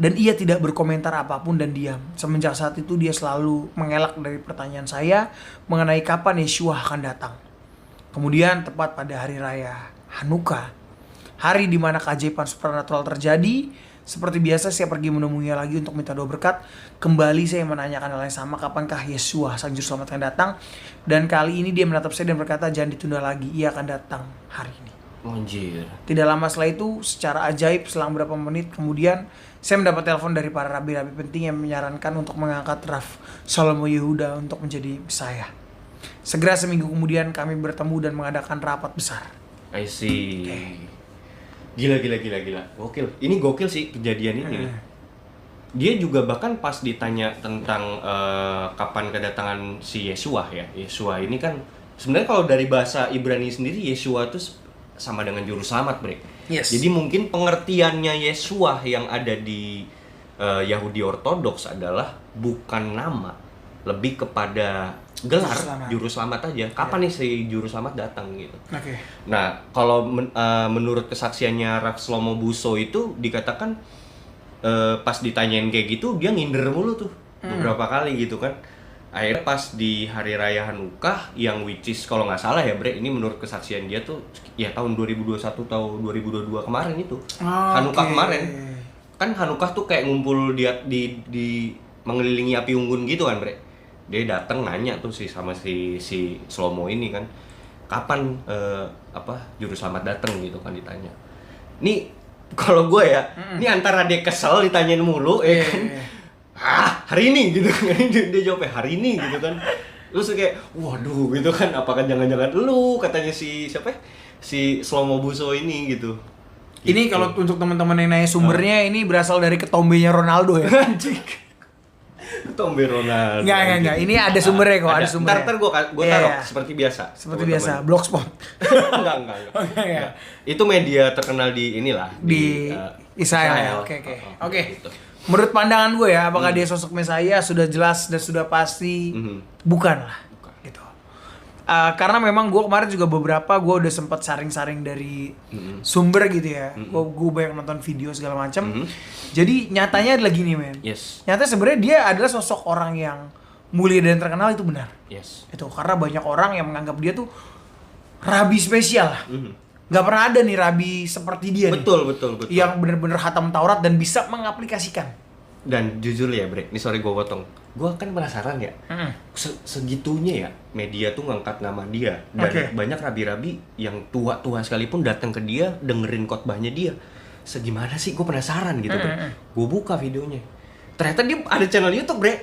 Dan ia tidak berkomentar apapun dan diam. Semenjak saat itu dia selalu mengelak dari pertanyaan saya mengenai kapan Yeshua akan datang. Kemudian tepat pada hari raya Hanukkah, hari di mana keajaiban supernatural terjadi, seperti biasa saya pergi menemuinya lagi untuk minta doa berkat. Kembali saya menanyakan hal yang sama, kapankah Yeshua Sang Juru Selamat akan datang? Dan kali ini dia menatap saya dan berkata, jangan ditunda lagi, ia akan datang hari ini. Anjir. Tidak lama setelah itu, secara ajaib selang beberapa menit kemudian, saya mendapat telepon dari para rabi-rabi penting yang menyarankan untuk mengangkat Rav Salomo Yehuda untuk menjadi saya. Segera seminggu kemudian kami bertemu dan mengadakan rapat besar. I see. Gila. Gokil. Ini gokil sih kejadian ini. Dia juga bahkan pas ditanya tentang kapan kedatangan si Yeshua ya. Yeshua ini kan sebenarnya kalau dari bahasa Ibrani sendiri Yeshua itu sama dengan juru selamat, Bre. Yes. Jadi mungkin pengertiannya Yesua yang ada di Yahudi Ortodoks adalah bukan nama, lebih kepada gelar juru selamat aja. Kapan nih si juru selamat datang gitu. Oke. Nah, kalau menurut kesaksiannya Rav Shlomo Busso itu dikatakan pas ditanyain kayak gitu dia nginder mulu tuh beberapa kali gitu kan. Akhirnya pas di hari raya Hanukkah yang which is kalau nggak salah ya Bre, ini menurut kesaksian dia tuh ya tahun 2021 atau 2022 kemarin itu. Hanukkah kemarin. Kan Hanukkah tuh kayak ngumpul di mengelilingi api unggun gitu kan Bre. Dia datang nanya tuh sama si Shlomo ini kan, kapan juru selamat datang gitu kan ditanya. Nih kalau gue ya, ini antara dia kesel ditanyain mulu kan. Hari ini gitu kan. Dia jawabnya hari ini gitu kan. Terus kayak waduh gitu kan, apakah jangan-jangan lu katanya si Shlomo Busso ini gitu. Ini kalau untuk teman-teman yang nanya sumbernya ini berasal dari ketombenya Ronaldo ya. Tombe Ronaldo. Enggak. Ini ada sumbernya kok, ada sumbernya. Ntar gue taruh seperti biasa. Seperti biasa, Blogspot. Enggak. Itu media terkenal di inilah di Israel. Oke. Gitu. Menurut pandangan gue ya, apakah dia sosok Mesaya sudah jelas dan sudah pasti bukan lah. Gitu. Karena memang gue kemarin juga beberapa gue udah sempat saring-saring dari sumber gitu ya. Gue banyak nonton video segala macam. Jadi nyatanya adalah gini men. Yes. Nyatanya sebenarnya dia adalah sosok orang yang mulia dan terkenal, itu benar. Yes. Itu karena banyak orang yang menganggap dia tuh rabi spesial lah. Gak pernah ada nih rabi seperti dia. Betul. Yang benar-benar khatam Taurat dan bisa mengaplikasikan. Dan jujur ya Bre, ini sorry gue potong. Gue kan penasaran ya, segitunya ya media tuh ngangkat nama dia. Dan banyak rabi-rabi yang tua-tua sekalipun datang ke dia, dengerin khotbahnya dia. Segimana sih, gue penasaran gitu Bre. Gue buka videonya, ternyata dia ada channel YouTube Bre.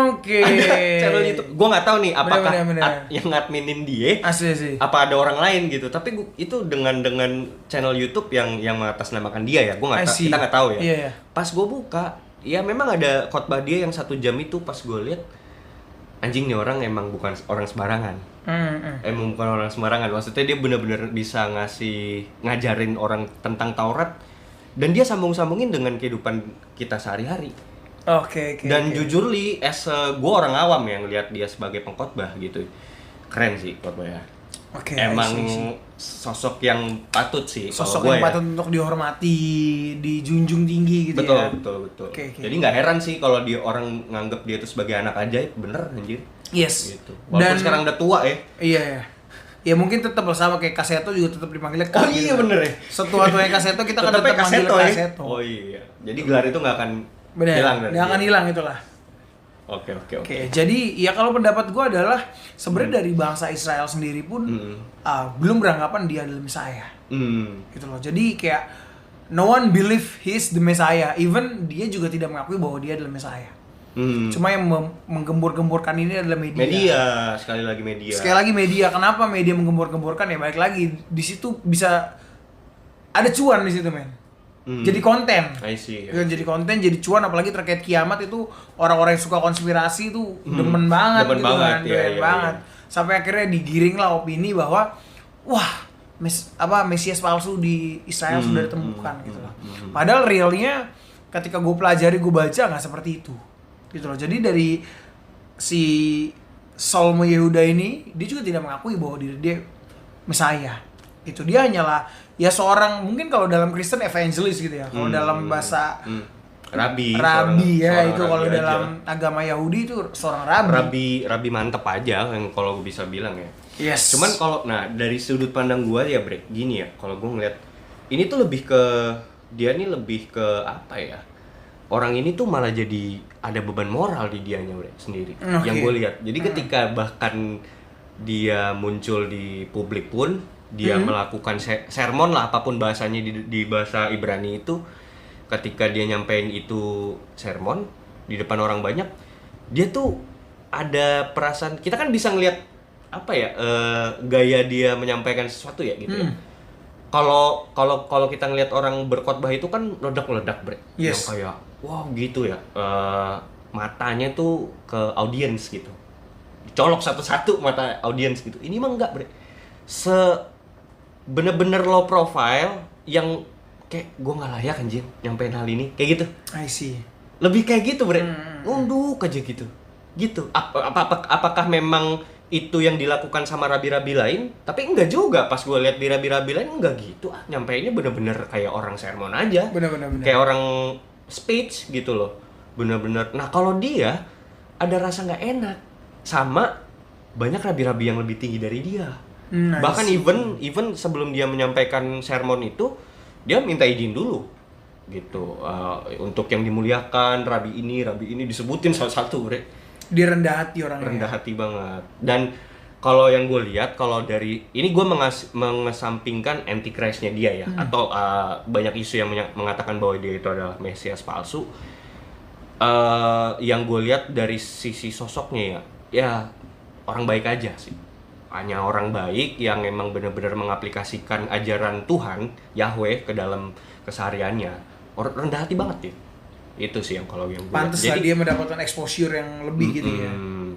Oke. Ada channel YouTube. Gue nggak tahu nih apakah bener. yang ngadminin dia, asli sih, apa ada orang lain gitu. Tapi itu dengan channel YouTube yang mengatasnamakan dia ya. Gue kita nggak tahu ya. Yeah. Pas gue buka, ya memang ada khotbah dia yang 1 jam itu. Pas gue lihat, anjing nih orang emang bukan orang sembarangan. Emang bukan orang sembarangan. Maksudnya dia benar-benar bisa ngajarin orang tentang Taurat. Dan dia sambung-sambungin dengan kehidupan kita sehari-hari. Oke. Dan jujur li, gue orang awam yang lihat dia sebagai pengkhotbah gitu. Keren sih khotbahnya. Emang sosok yang patut sih. Sosok yang patut untuk dihormati, dijunjung tinggi gitu ya. Betul. Jadi nggak heran sih kalau dia orang nganggap dia itu sebagai anak ajaib, bener anjir. Yes. Gitu. Walaupun sekarang udah tua ya. Iya. Ya mungkin tetap sama kayak Kaseto juga tetap dipanggilnya Kak. Oh iya gitu. bener ya. Setua-tuanya Kaseto kita kan tetap manggil Kaseto. Oh iya. Jadi gelar itu nggak akan hilang. Nggak akan hilang itulah. Oke. Jadi ya kalau pendapat gue adalah sebenarnya dari bangsa Israel sendiri pun belum beranggapan dia adalah Messiah. Gitu loh. Jadi kayak no one believe he's the Messiah. Even dia juga tidak mengakui bahwa dia adalah Messiah. Cuma yang menggembur-gemburkan ini adalah media. Sekali lagi media. Kenapa media menggembur-gemburkan ya? Balik lagi di situ bisa ada cuan di situ men. Jadi konten. I see. Jadi konten, jadi cuan, apalagi terkait kiamat itu orang-orang yang suka konspirasi itu demen banget demen gitu banget, kan. Demen banget. Sampai akhirnya digiring lah opini bahwa wah, Mesias palsu di Israel sudah ditemukan gitu loh. Padahal realnya ketika gue pelajari, gue baca nggak seperti itu. Gitu loh. Jadi dari si Shlomo Yehuda ini, dia juga tidak mengakui bahwa dia Mesias. Itu dia hanyalah ya seorang, mungkin kalau dalam Kristen evangelis gitu ya. Kalau dalam bahasa rabi ya, itu kalau dalam agama Yahudi itu seorang rabi. Rabi mantep aja yang kalau gue bisa bilang ya. Yes. Cuman kalau dari sudut pandang gue ya Bre, gini ya, kalau gue ngeliat ini tuh lebih ke apa ya? Orang ini tuh malah jadi ada beban moral di dianya Bre sendiri. Yang gue lihat. Jadi ketika bahkan dia muncul di publik pun dia melakukan sermon lah, apapun bahasanya di bahasa Ibrani itu, ketika dia nyampein itu sermon di depan orang banyak, dia tuh ada perasaan, kita kan bisa ngelihat apa ya, gaya dia menyampaikan sesuatu ya gitu ya. Kalau kita ngelihat orang berkhotbah itu kan ledak-ledak Bre. Yes. Yang kayak wow gitu ya, matanya tuh ke audiens gitu, dicolok satu-satu mata audiens gitu. Ini mah enggak Bre, bener-bener low profile yang kayak gue nggak layak anjing nyampein hal ini kayak gitu. I see. Lebih kayak gitu bre, nunduk aja gitu. Apakah memang itu yang dilakukan sama rabi-rabi lain? Tapi enggak juga, pas gue lihat di rabi-rabi lain enggak gitu, nyampeinnya bener-bener kayak orang sermon aja, Bener. kayak orang speech gitu loh, bener-bener. Nah kalau dia ada rasa nggak enak sama banyak rabi-rabi yang lebih tinggi dari dia. Bahkan even sebelum dia menyampaikan sermon itu, dia minta izin dulu gitu, untuk yang dimuliakan rabi ini disebutin satu-satu bre. Dia rendah hati orangnya. Rendah hati banget. Dan kalau yang gue lihat, kalau dari ini gue mengesampingkan antichrist-nya dia ya, atau banyak isu yang mengatakan bahwa dia itu adalah Mesias palsu. Yang gue lihat dari sisi sosoknya ya orang baik aja sih. Hanya orang baik yang emang benar-benar mengaplikasikan ajaran Tuhan Yahweh ke dalam kesehariannya. Orang rendah hati banget ya. Itu sih yang kalau yang gue pantes lah dia mendapatkan exposure yang lebih gitu ya.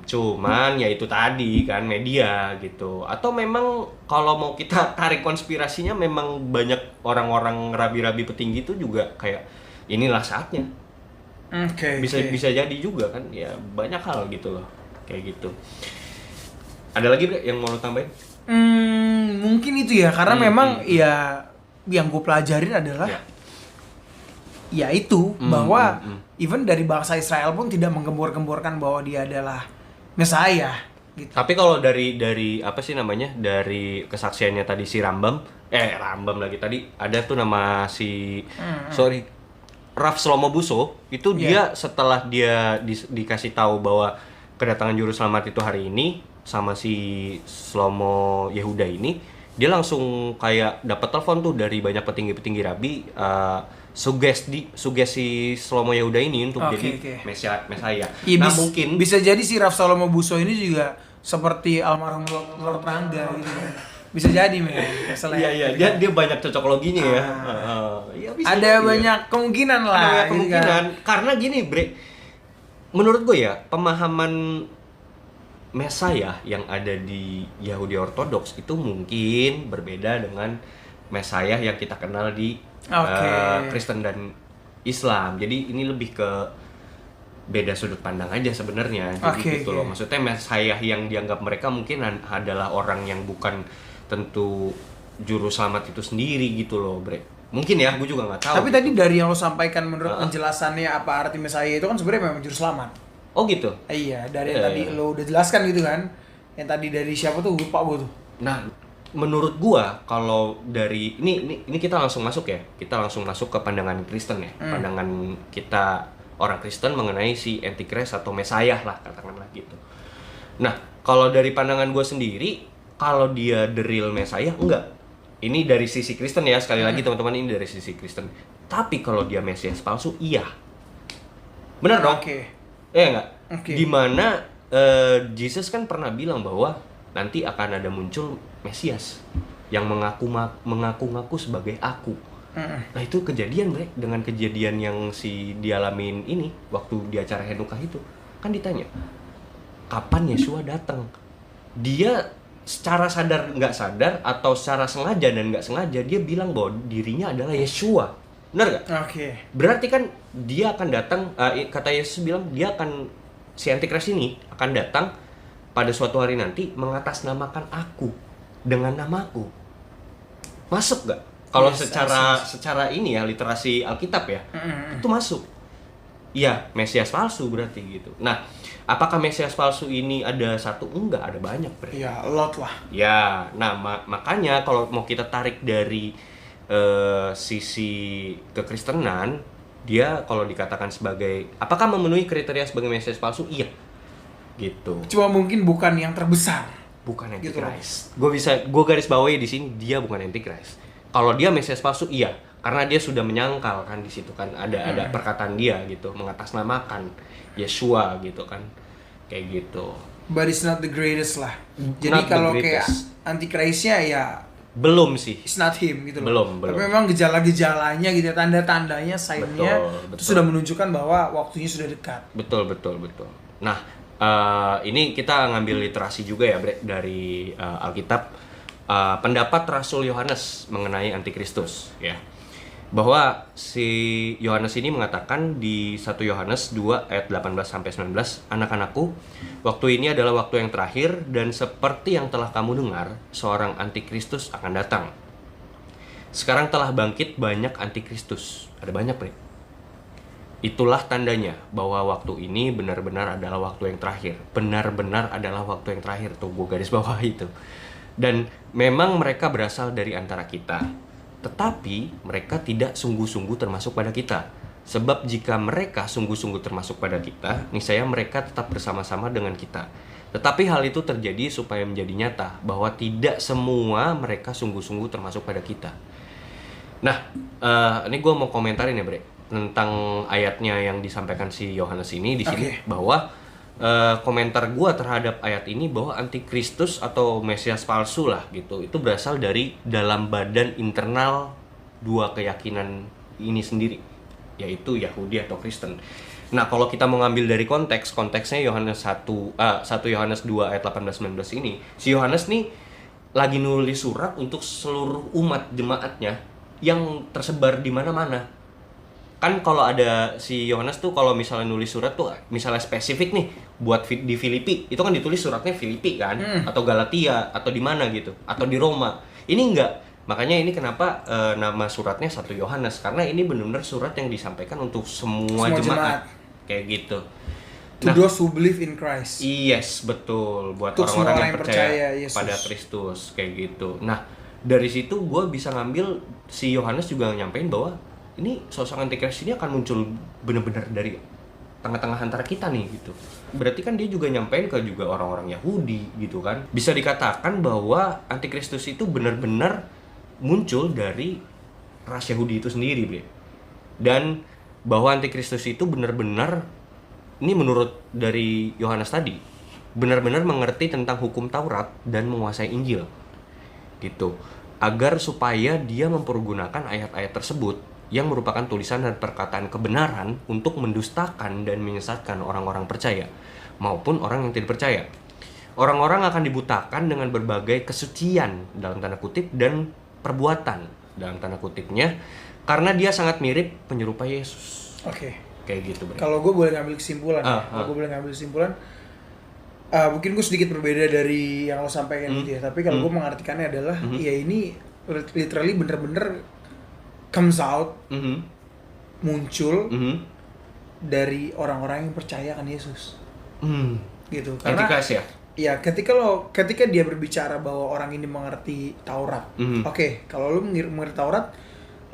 Cuman ya itu tadi kan media gitu. Atau memang kalau mau kita tarik konspirasinya, memang banyak orang-orang rabi-rabi petinggi itu juga kayak inilah saatnya. Bisa jadi juga kan, ya banyak hal gitu loh kayak gitu. Ada lagi Bre yang mau lo tambahin? Mungkin itu ya, karena memang ya yang gue pelajarin adalah ya itu bahwa even dari bangsa Israel pun tidak menggembor-gemborkan bahwa dia adalah Mesias gitu. Tapi kalau dari apa sih namanya, dari kesaksiannya tadi si Rambam lagi tadi ada tuh nama si Rav Shlomo Busso itu dia setelah dia dikasih tahu bahwa kedatangan juru selamat itu hari ini sama si Shlomo Yehuda ini, dia langsung kayak dapat telepon tuh dari banyak petinggi-petinggi rabi, sugesti Shlomo Yehuda ini untuk jadi Mesias. Ya, nah mungkin bisa jadi si Rav Shlomo Busso ini juga seperti almarhum Lord Rangga gitu. Bisa jadi Iya, dia banyak cocokologinya ya. Ya bisa ada banyak kemungkinan lah. Ada kemungkinan. Karena gini, Bre. Menurut gue ya, pemahaman Mesias yang ada di Yahudi Ortodoks itu mungkin berbeda dengan Mesias yang kita kenal di Kristen dan Islam. Jadi ini lebih ke beda sudut pandang aja sebenarnya. Jadi gitu loh. Maksudnya Mesias yang dianggap mereka mungkin adalah orang yang bukan tentu juru selamat itu sendiri gitu loh, Bre. Mungkin ya, gue juga nggak tahu. Tapi tadi dari yang lo sampaikan menurut penjelasannya apa arti Mesias itu kan sebenarnya memang juru selamat. Oh gitu? Iya, dari yang tadi lo udah jelaskan gitu kan. Yang tadi dari siapa tuh, lupa gue tuh. Nah, menurut gua kalau dari ini kita langsung masuk ya. Kita langsung masuk ke pandangan Kristen ya. Pandangan kita orang Kristen mengenai si Antichrist atau Mesias lah katakanlah gitu. Nah, kalau dari pandangan gua sendiri, kalau dia the real Mesias enggak. Ini dari sisi Kristen ya, sekali lagi teman-teman, ini dari sisi Kristen. Tapi kalau dia Mesias palsu, iya. Benar dong? Iya enggak? Dimana Jesus kan pernah bilang bahwa nanti akan ada muncul Mesias yang mengaku-ngaku sebagai aku. Nah itu kejadian Bre, dengan kejadian yang si dialamin ini waktu di acara Henukah itu kan ditanya kapan Yesua datang. Dia secara sadar nggak sadar atau secara sengaja dan nggak sengaja dia bilang bahwa dirinya adalah Yesua. Benar nggak? Berarti kan dia akan datang, kata Yesus bilang dia akan, si Antikris ini akan datang pada suatu hari nanti mengatasnamakan aku dengan namaku. Masuk nggak? Kalau secara ini ya, literasi Alkitab ya, itu masuk. Iya, Mesias palsu berarti gitu. Nah, apakah Mesias palsu ini ada satu? Enggak, ada banyak berarti. Ya, lot lah. Ya, nah makanya kalau mau kita tarik dari sisi kekristenan, dia kalau dikatakan sebagai, apakah memenuhi kriteria sebagai Mesias palsu? Iya. Gitu. Cuma mungkin bukan yang terbesar. Bukan Antichrist. Gue garis bawahi di sini, dia bukan Antichrist. Kalau dia Mesias palsu, iya. Karena dia sudah menyangkal kan di situ kan, ada perkataan dia gitu, mengatasnamakan Yesua gitu kan. Kayak gitu. But it's not the greatest lah. Jadi kalau kayak Antichrist-nya ya belum sih. It's not him gitu loh. Belum. Tapi memang gejala-gejalanya gitu, tanda-tandanya, sign-nya itu sudah menunjukkan bahwa waktunya sudah dekat. Betul. Nah, ini kita ngambil literasi juga ya Bre, dari Alkitab. pendapat Rasul Yohanes mengenai antikristus ya. Bahwa si Yohanes ini mengatakan di 1 Yohanes 2 ayat 18 sampai 19, "Anak-anakku, waktu ini adalah waktu yang terakhir dan seperti yang telah kamu dengar, seorang antikristus akan datang. Sekarang telah bangkit banyak antikristus." Ada banyak, Bre. Itulah tandanya bahwa waktu ini benar-benar adalah waktu yang terakhir. Benar-benar adalah waktu yang terakhir. Tuh, gue garis bawah itu. Dan memang mereka berasal dari antara kita. Tetapi mereka tidak sungguh-sungguh termasuk pada kita. Sebab jika mereka sungguh-sungguh termasuk pada kita, niscaya mereka tetap bersama-sama dengan kita. Tetapi hal itu terjadi supaya menjadi nyata bahwa tidak semua mereka sungguh-sungguh termasuk pada kita. Nah, ini gue mau komentarin ya, Bre, tentang ayatnya yang disampaikan si Yohanes ini di sini. Bahwa komentar gue terhadap ayat ini bahwa antikristus atau mesias palsu lah gitu, itu berasal dari dalam badan internal dua keyakinan ini sendiri, yaitu Yahudi atau Kristen. Nah, kalau kita mengambil dari konteksnya Yohanes 1 Yohanes 2 ayat 18-19 ini, si Yohanes nih lagi nulis surat untuk seluruh umat jemaatnya yang tersebar di mana-mana. Kan kalau ada si Yohanes tuh kalau misalnya nulis surat tuh misalnya spesifik nih buat di Filipi, itu kan ditulis suratnya Filipi kan, atau Galatia atau di mana gitu, atau di Roma. Ini enggak. Makanya ini kenapa nama suratnya 1 Yohanes, karena ini benar-benar surat yang disampaikan untuk semua jemaat. Kayak gitu. To those who believe in Christ. Yes, betul. Buat orang-orang yang percaya pada Kristus kayak gitu. Nah, dari situ gue bisa ngambil si Yohanes juga nyampein bahwa ini sosok antikristus ini akan muncul benar-benar dari tengah-tengah antara kita nih gitu. Berarti kan dia juga nyampein ke juga orang-orang Yahudi gitu kan. Bisa dikatakan bahwa antikristus itu benar-benar muncul dari ras Yahudi itu sendiri, Bre. Dan bahwa antikristus itu benar-benar, ini menurut dari Yohanes tadi, benar-benar mengerti tentang hukum Taurat dan menguasai Injil gitu. Agar supaya dia mempergunakan ayat-ayat tersebut yang merupakan tulisan dan perkataan kebenaran untuk mendustakan dan menyesatkan orang-orang percaya maupun orang yang tidak percaya. Orang-orang akan dibutakan dengan berbagai kesucian dalam tanda kutip dan perbuatan dalam tanda kutipnya karena dia sangat mirip penyerupai Yesus. Oke. Kayak gitu, Bro. Kalau gue boleh ngambil kesimpulan, mungkin gue sedikit berbeda dari yang lo sampaikan gitu ya. Tapi kalau gue mengartikannya adalah, ya ini literally bener-bener comes out, muncul dari orang-orang yang percaya akan Yesus, gitu. Karena ya? Ya, ketika dia berbicara bahwa orang ini mengerti Taurat, oke, kalau lo mengerti Taurat,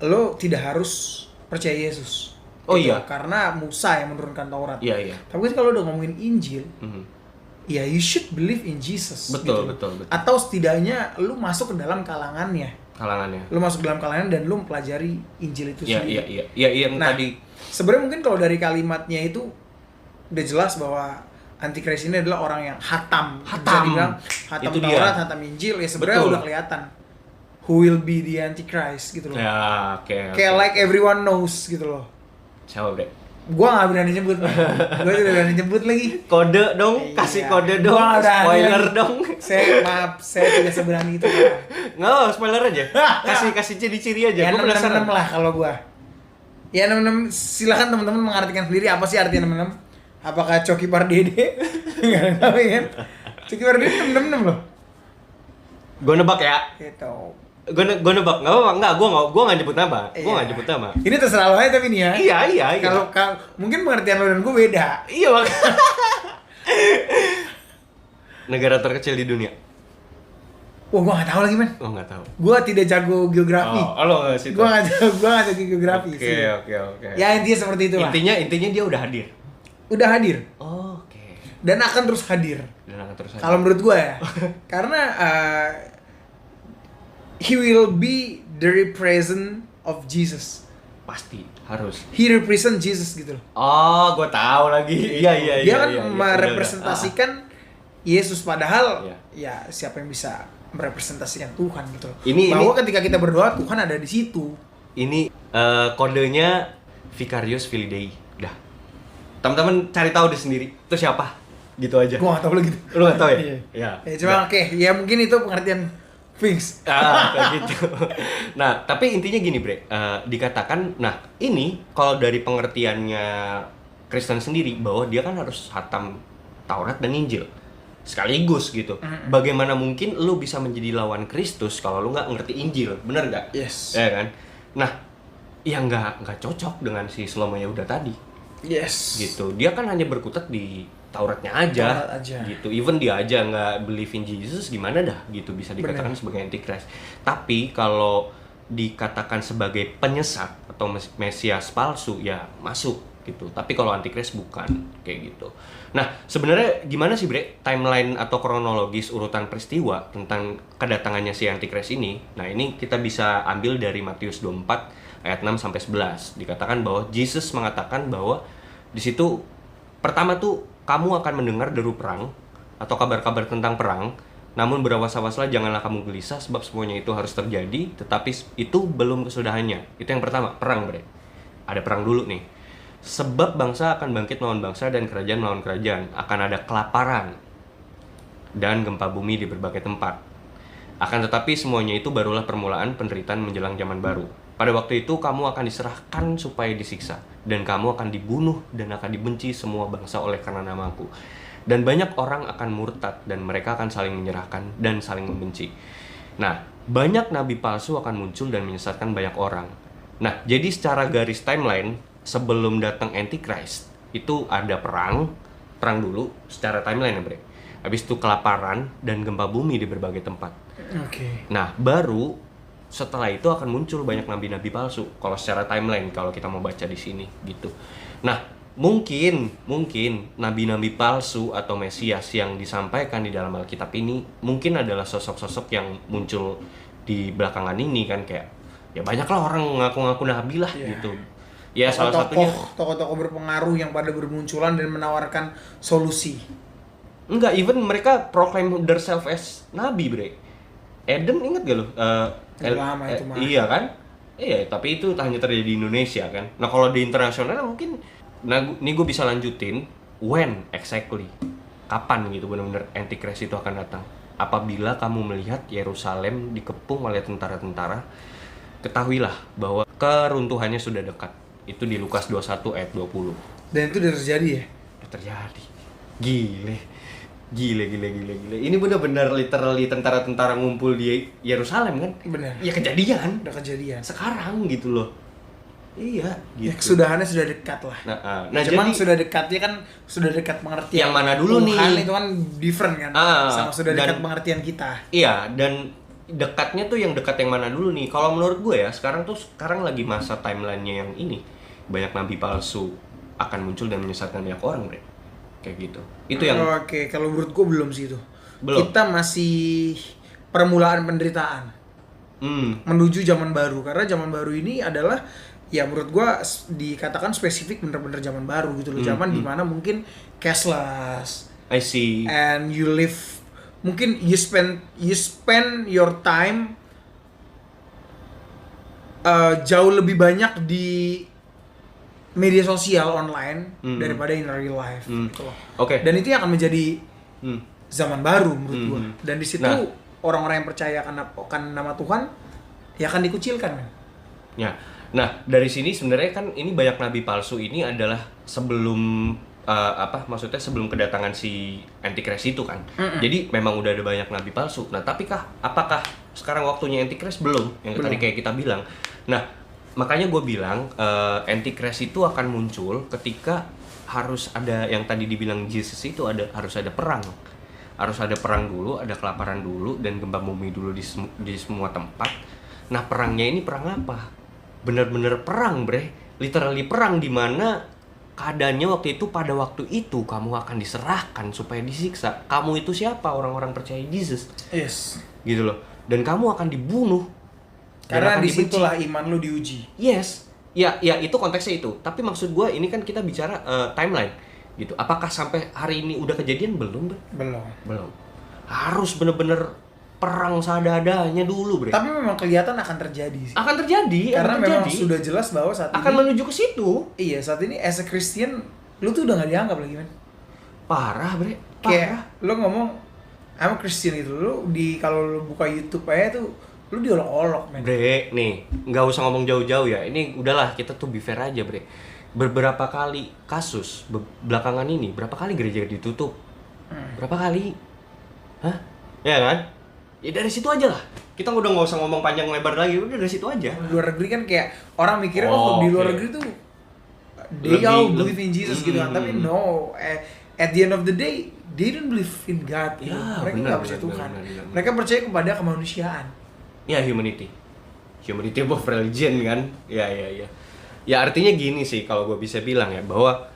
lo tidak harus percaya Yesus. Oh gitu, iya. Karena Musa yang menurunkan Taurat. Iya. Tapi kalau udah ngomongin Injil, ya you should believe in Jesus. Betul. Atau setidaknya lo masuk ke dalam kalangannya. Lu masuk dalam kalangan dan lu mempelajari Injil itu sendiri. Iya, nah, tadi. Sebenarnya mungkin kalau dari kalimatnya itu udah jelas bahwa antikristus ini adalah orang yang hatam. Bisa dibilang hatam itu Taurat, dia. hatam Injil. Ya sebenarnya udah kelihatan who will be the antichrist gitu loh. Ya, oke. Kayak like everyone knows gitu loh. Siapa, Bre? Gua nggak berani nyebut. Gua tidak berani nyebut lagi. Kode dong, kasih kode dong. Spoiler dong. Saya tidak seberani itu. Nggak, spoiler aja. Kasih ciri-ciri aja. Ya 666 lah kalau gua. Ya 66, silakan teman-teman mengartikan sendiri apa sih arti 66. Apakah Coki Pardede? Enggak tahu kan. Coki Pardede 666 loh. Gua nebak ya. Gitu. Gue nebak, gue nggak nyebut nama, Ini terserah lo aja tapi nih ya. Iya. Kalau mungkin pengertian lo dan gue beda. Iya bang. Negara terkecil di dunia. Wah, gue nggak tahu lagi men. Oh nggak tahu. Gue tidak jago geografi. Lo nggak sih? Gue nggak jago geografi. Oke. Ya intinya seperti itu lah. Intinya dia udah hadir. Udah hadir. Oke. Dan akan terus hadir. Kalau menurut gue ya. Karena he will be the represent of Jesus. Pasti harus. He represent Jesus gitu loh. Oh, gue tahu lagi. Iya. Dia kan merepresentasikan Yesus, padahal ya siapa yang bisa merepresentasikan Tuhan gitu loh. Bahwa ketika kita berdoa Tuhan ada di situ. Ini kodenya Vicarius Filii Dei. Dah. Teman-teman cari tahu deh sendiri. Itu siapa? Gitu aja. Gua enggak tahu lagi. Lu enggak tahu ya? Iya. Ya cuma oke, ya mungkin itu pengertian Fix. Kayak gitu. Nah, tapi intinya gini, Bre. Dikatakan, nah ini kalau dari pengertiannya Kristen sendiri, bahwa dia kan harus hatam Taurat dan Injil sekaligus gitu. Bagaimana mungkin lu bisa menjadi lawan Kristus kalau lu nggak ngerti Injil, bener nggak? Yes. Ya kan? Nah, ya nggak cocok dengan si Shlomo Yehuda tadi. Yes. Gitu. Dia kan hanya berkutat di Tauratnya aja, Taurat aja. gitu. Even dia aja nggak believe in Jesus, gimana dah gitu bisa dikatakan sebagai antichrist. Tapi kalau dikatakan sebagai penyesat atau mesias palsu, ya masuk gitu. Tapi kalau antichrist bukan, kayak gitu. Nah, sebenarnya gimana sih, Bre, timeline atau kronologis urutan peristiwa tentang kedatangannya si antichrist ini? Nah, ini kita bisa ambil dari Matius 24 ayat 6 sampai 11. Dikatakan bahwa Jesus mengatakan bahwa di situ pertama tuh kamu akan mendengar deru perang atau kabar-kabar tentang perang, namun berawas-awaslah, janganlah kamu gelisah, sebab semuanya itu harus terjadi, tetapi itu belum kesudahannya. Itu yang pertama, perang, Bre. Ada perang dulu nih. Sebab bangsa akan bangkit melawan bangsa dan kerajaan melawan kerajaan. Akan ada kelaparan dan gempa bumi di berbagai tempat. Akan tetapi semuanya itu barulah permulaan penderitaan menjelang zaman baru. Pada waktu itu kamu akan diserahkan supaya disiksa, dan kamu akan dibunuh dan akan dibenci semua bangsa oleh karena namaku. Dan banyak orang akan murtad dan mereka akan saling menyerahkan dan saling membenci. Nah, banyak nabi palsu akan muncul dan menyesatkan banyak orang. Nah, jadi secara garis timeline sebelum datang Antichrist itu ada perang dulu secara timeline ya, Bre. Habis itu kelaparan dan gempa bumi di berbagai tempat. Oke. Nah, baru setelah itu akan muncul banyak nabi-nabi palsu kalau secara timeline, kalau kita mau baca di sini gitu. Nah, mungkin nabi-nabi palsu atau mesias yang disampaikan di dalam Alkitab ini mungkin adalah sosok-sosok yang muncul di belakangan ini kan, kayak ya banyaklah orang ngaku-ngaku nabi lah gitu. Ya salah satunya tokoh-tokoh berpengaruh yang pada bermunculan dan menawarkan solusi. Enggak, even mereka proclaim themselves as nabi, Bre. Eden, ingat gak lo? Lama itu mah. Iya kan? Iya, tapi itu hanya terjadi di Indonesia kan. Nah, kalau di internasional mungkin, nah ini gue bisa lanjutin. When exactly? Kapan gitu benar-benar Antichrist itu akan datang? Apabila kamu melihat Yerusalem dikepung oleh tentara-tentara, ketahuilah bahwa keruntuhannya sudah dekat. Itu di Lukas 21 ayat 20. Dan itu udah terjadi ya? Udah terjadi. Gile. Ini benar-benar literally tentara-tentara ngumpul di Yerusalem kan? Benar. Ya kejadian. Udah kejadian. Sekarang gitu loh. Iya, gitu. Ya, kesudahannya sudah dekat lah. Nah cuman jadi, sudah dekatnya kan sudah dekat pengertian. yang mana dulu Tuhan nih? itu kan different kan, sama sudah dekat pengertian kita. Iya, dan dekatnya tuh yang dekat yang mana dulu nih? Kalau menurut gue ya, sekarang lagi masa timelinenya yang ini. Banyak nabi palsu akan muncul dan menyesatkan banyak orang, Bre. Kayak gitu. Itu yang Oke, kalau menurut gue belum sih itu. Belum. Kita masih permulaan penderitaan. Menuju zaman baru, karena zaman baru ini adalah ya menurut gua dikatakan spesifik bener-bener zaman baru gitu loh. Zaman dimana mungkin cashless, I see, and you live, mungkin you spend your time jauh lebih banyak di media sosial online daripada in real life gitu loh. Oke. Dan itu yang akan menjadi zaman baru menurut gua. Dan di situ orang-orang yang percaya akan nama Tuhan ya akan dikucilkan kan. Ya. Nah, dari sini sebenarnya kan ini banyak nabi palsu ini adalah sebelum maksudnya sebelum kedatangan si Antichrist itu kan. Jadi memang udah ada banyak nabi palsu. Nah, tapi apakah sekarang waktunya Antichrist? Belum. Yang tadi kayak kita bilang. Nah, makanya gue bilang Antichrist itu akan muncul ketika harus ada yang tadi dibilang Jesus itu harus ada perang. Harus ada perang dulu, ada kelaparan dulu, dan gempa bumi dulu di semua tempat. Nah, perangnya ini perang apa? Bener-bener perang, Bre. Literally perang, di mana keadaannya waktu itu, pada waktu itu kamu akan diserahkan supaya disiksa. Kamu itu siapa? Orang-orang percaya Jesus. Yes. Gitu loh. Dan kamu akan dibunuh. Karena disitulah iman lu diuji. Yes. Ya itu konteksnya itu. Tapi maksud gue ini kan kita bicara timeline gitu. Apakah sampai hari ini udah kejadian? Belum, Bre? Belum. Harus bener-bener perang seadanya dulu, Bre. Tapi memang kelihatan akan terjadi sih. Akan terjadi. Karena memang sudah jelas bahwa saat ini akan menuju ke situ. Iya, saat ini as a Christian lu tuh udah gak dianggap lagi, men. Parah, Bre. Kayak lu ngomong I'm a Christian gitu. Lu kalau lu buka YouTube aja tuh lu diolok-olok, men. Bre, nih, nggak usah ngomong jauh-jauh ya. Ini udahlah, kita tuh be fair aja, Bre. Beberapa kali kasus belakangan ini, berapa kali gereja ditutup? Berapa kali? Hah? Ya kan? Ya dari situ aja lah. Kita udah nggak usah ngomong panjang lebar lagi, udah dari situ aja. Di luar negeri kan kayak orang mikirnya di luar negeri tuh they Lebih- all believe in Jesus gitu kan. Tapi no, at the end of the day they don't believe in God gitu. Ya, Mereka benar, nggak percaya benar, Tuhan. benar. Mereka percaya kepada kemanusiaan. Ya, humanity above religion kan. Ya artinya gini sih kalau gue bisa bilang ya, bahwa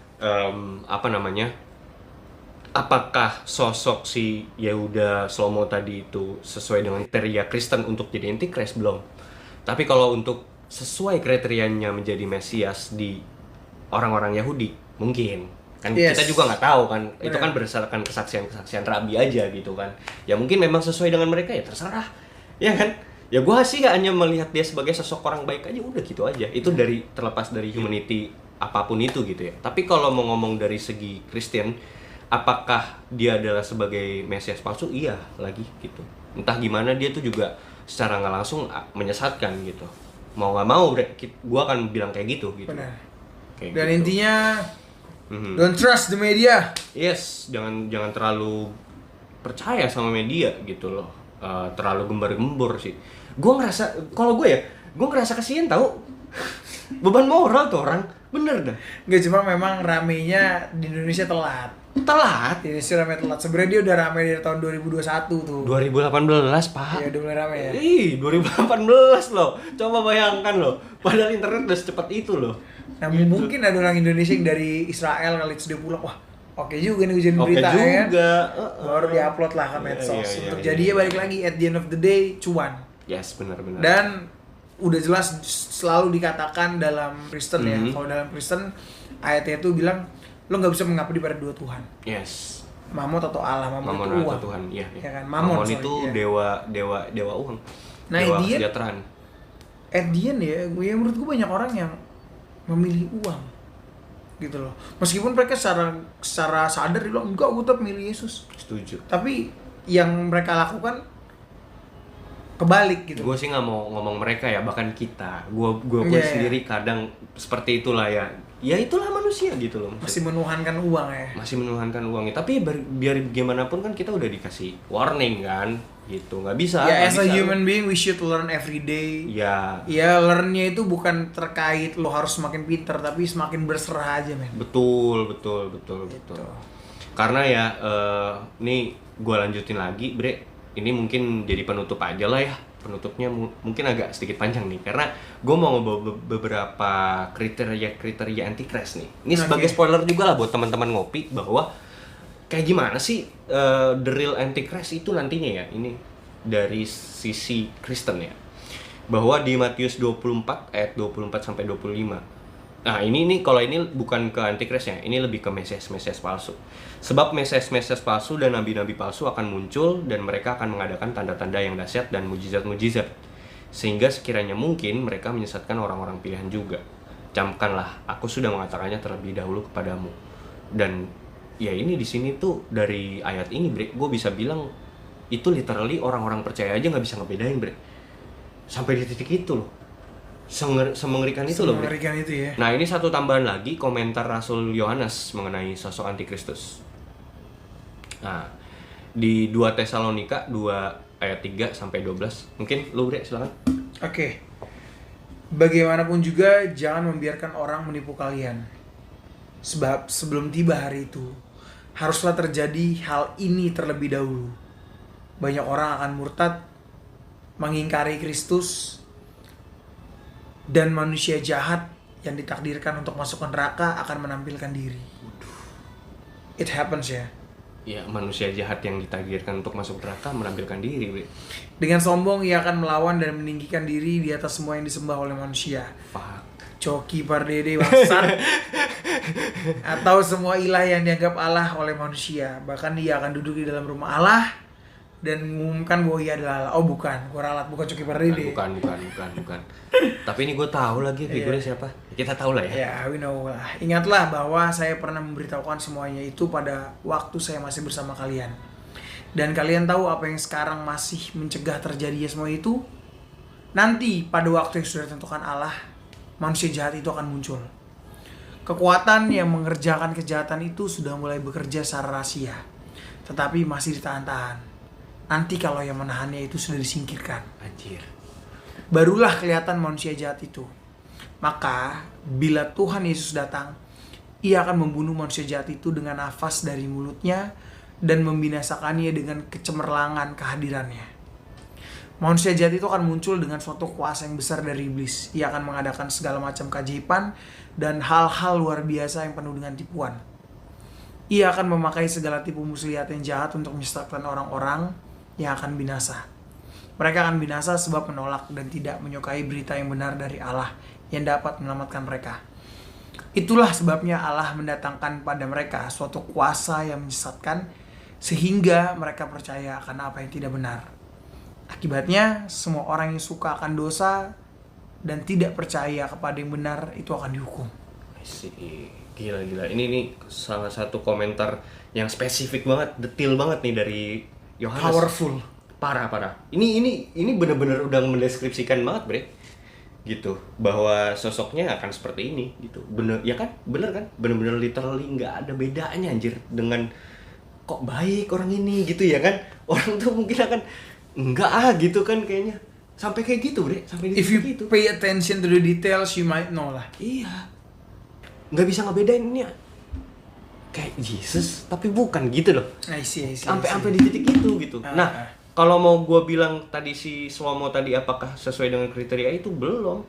apakah sosok si Yehuda Shlomo tadi itu sesuai dengan kriteria Kristen untuk jadi antikris? Belum. Tapi kalau untuk sesuai kriterianya menjadi Mesias di orang-orang Yahudi, mungkin. Kan Yes. kita juga nggak tahu kan. Itu Benar. kan berdasarkan kesaksian rabi aja gitu kan. Ya mungkin memang sesuai dengan mereka, ya terserah. Ya kan? Ya gue sih hanya melihat dia sebagai sosok orang baik aja, udah gitu aja. Itu terlepas dari humanity apapun itu gitu ya. Tapi kalau mau ngomong dari segi Kristen, apakah dia adalah sebagai Mesias palsu? Iya lagi gitu. Entah gimana dia tuh juga secara nggak langsung menyesatkan gitu. Mau nggak mau, gue akan bilang kayak gitu. Benar. Kayak Dan gitu. intinya don't trust the media. Yes, jangan terlalu percaya sama media gitu loh. Terlalu gembar-gembor sih. Gue ngerasa kasihan tau. Beban moral tuh orang, bener dah. Nggak, cuma memang ramenya di Indonesia telat. Telat. Di Indonesia rame telat. Sebenarnya dia udah rame dari tahun 2021 tuh. 2018 pak. Ya udah mulai rame ya. Ih, 2018 loh. Coba bayangkan loh. Padahal internet udah secepat itu loh. Nah Gitu. mungkin ada orang Indonesia yang dari Israel kali itu dia pulang. Wah, oke juga nih hujan Oke berita ya kan. juga. Baru diupload lah ke Iya, medsos. iya, Untuk iya, jadi iya. ya balik lagi at the end of the day cuan. Yes, benar-benar. Dan udah jelas selalu dikatakan dalam Kristen ya. Kalau dalam Kristen ayatnya itu bilang lo nggak bisa mengabdi pada dua Tuhan. Yes. Mamon atau Allah, Mamon itu Mamon uang. atau Tuhan, iya. Ya kan, Mamon, sorry, itu iya. dewa uang. Nah, Dewa dia- kesejahteraan. At the end ya, menurut gue banyak orang yang memilih uang gitu loh. Meskipun mereka secara sadar dia bilang enggak, gue tetap milih Yesus. Setuju. Tapi yang mereka lakukan kebalik gitu. Gue sih nggak mau ngomong mereka ya, bahkan kita. Gue Iya, sendiri kadang seperti itulah ya. Ya itulah manusia gitu loh. Masih menuhankan uang ya. Masih menuhankan uangnya. Tapi biar gimana pun kan kita udah dikasih warning kan, gitu. Nggak bisa. Ya nggak as a bisa. human being we should learn every day. Ya. Ya learn-nya itu bukan terkait lo harus semakin pinter, tapi semakin berserah aja men. Betul. Gitu. Karena ya, nih gue lanjutin lagi, Bre. Ini mungkin jadi penutup aja lah ya. Penutupnya mungkin agak sedikit panjang nih, karena gue mau ngebawa beberapa kriteria antikris nih. Ini sebagai spoiler juga lah buat teman-teman ngopi, bahwa kayak gimana sih the real antikris itu nantinya ya. Ini dari sisi Kristen ya. Bahwa di Matius 24 ayat 24 sampai 25. Nah, ini kalau ini bukan ke antikris ya, ini lebih ke Mesias palsu. Sebab Mesias palsu dan nabi-nabi palsu akan muncul, dan mereka akan mengadakan tanda-tanda yang dahsyat dan mujizat-mujizat, sehingga sekiranya mungkin mereka menyesatkan orang-orang pilihan juga. Camkanlah, aku sudah mengatakannya terlebih dahulu kepadamu. Dan ya ini di sini tuh dari ayat ini, Bre, gue bisa bilang itu literally orang-orang percaya aja nggak bisa ngebedain, Bre. Sampai di titik itu loh. Semengerikan itu loh, Bre. Mengerikan itu ya. Nah, ini satu tambahan lagi komentar Rasul Yohanes mengenai sosok antikristus. Nah, di 2 Tesalonika 2 ayat 3 sampai 12. Mungkin lu, Bre, silakan. Oke. Bagaimanapun juga jangan membiarkan orang menipu kalian. Sebab sebelum tiba hari itu haruslah terjadi hal ini terlebih dahulu. Banyak orang akan murtad, mengingkari Kristus, dan manusia jahat yang ditakdirkan untuk masuk ke neraka akan menampilkan diri. It happens ya. Ya, manusia jahat yang ditakdirkan untuk masuk neraka menampilkan diri, Bre. Dengan sombong ia akan melawan dan meninggikan diri di atas semua yang disembah oleh manusia. Fuck. Coki Pardede bangsat. Atau semua ilah yang dianggap Allah oleh manusia. Bahkan ia akan duduk di dalam rumah Allah dan mengumumkan bahwa ia adalah Allah. Oh bukan, gua ralat, bukan Coki Pardede. Bukan. Tapi ini gue tahu lagi figurnya siapa. Kita tahu lah ya. Ya, we know lah. Ingatlah bahwa saya pernah memberitahukan semuanya itu pada waktu saya masih bersama kalian. Dan kalian tahu apa yang sekarang masih mencegah terjadinya semua itu? Nanti pada waktu yang sudah ditentukan Allah, manusia jahat itu akan muncul. Kekuatan yang mengerjakan kejahatan itu sudah mulai bekerja secara rahasia, tetapi masih ditahan-tahan. Nanti kalau yang menahannya itu sudah disingkirkan, Anjir. barulah kelihatan manusia jahat itu. Maka bila Tuhan Yesus datang, Ia akan membunuh manusia jahat itu dengan nafas dari mulutnya dan membinasakannya dengan kecemerlangan kehadirannya. Manusia jahat itu akan muncul dengan suatu kuasa yang besar dari iblis. Ia akan mengadakan segala macam keajaiban dan hal-hal luar biasa yang penuh dengan tipuan. Ia akan memakai segala tipu muslihat yang jahat untuk menyesatkan orang-orang yang akan binasa. Mereka akan binasa sebab menolak dan tidak menyukai berita yang benar dari Allah yang dapat menyelamatkan mereka. Itulah sebabnya Allah mendatangkan pada mereka suatu kuasa yang menyesatkan sehingga mereka percaya akan apa yang tidak benar. Akibatnya, semua orang yang suka akan dosa dan tidak percaya kepada yang benar itu akan dihukum. Gila. Ini salah satu komentar yang spesifik banget, detail banget nih dari Yohanes. Powerful. Parah. Ini benar-benar udah mendeskripsikan banget, Bre. Gitu, bahwa sosoknya akan seperti ini gitu. Bener ya kan? Bener kan? Bener-bener literally nggak ada bedanya anjir dengan kok baik orang ini gitu ya kan? Orang tuh mungkin akan enggak gitu kan kayaknya. Sampai kayak gitu, Bre. Sampai If you gitu. pay attention to the details, you might know lah. Iya. Nggak bisa ngebedain ini kayak Jesus, tapi bukan gitu loh. I see. Sampai di titik itu gitu. Nah, kalau mau gue bilang tadi si Slomo tadi apakah sesuai dengan kriteria itu, belum.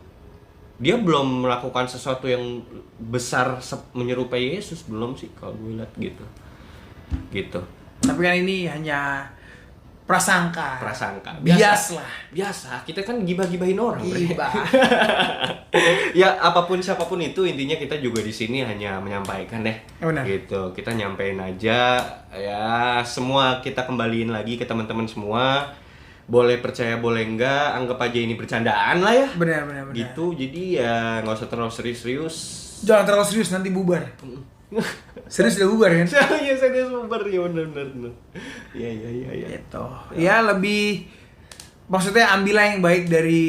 Dia belum melakukan sesuatu yang besar menyerupai Yesus, belum sih kalau gue lihat gitu. Gitu. Tapi kan ini hanya prasangka. Biasa. Kita kan gibah-gibahin orang, Bre. Gibah. Ya apapun siapapun itu, intinya kita juga di sini hanya menyampaikan deh. Benar. Gitu. Kita nyampein aja ya, semua kita kembaliin lagi ke teman-teman semua. Boleh percaya boleh enggak, anggap aja ini bercandaan lah ya. Benar. Gitu. Jadi ya nggak usah terlalu serius. Jangan terlalu serius, nanti bubar. Serius udah bubar kan? Iya, serius bubar ya, benar. Iya. Gitu. Ya lebih, maksudnya ambillah yang baik dari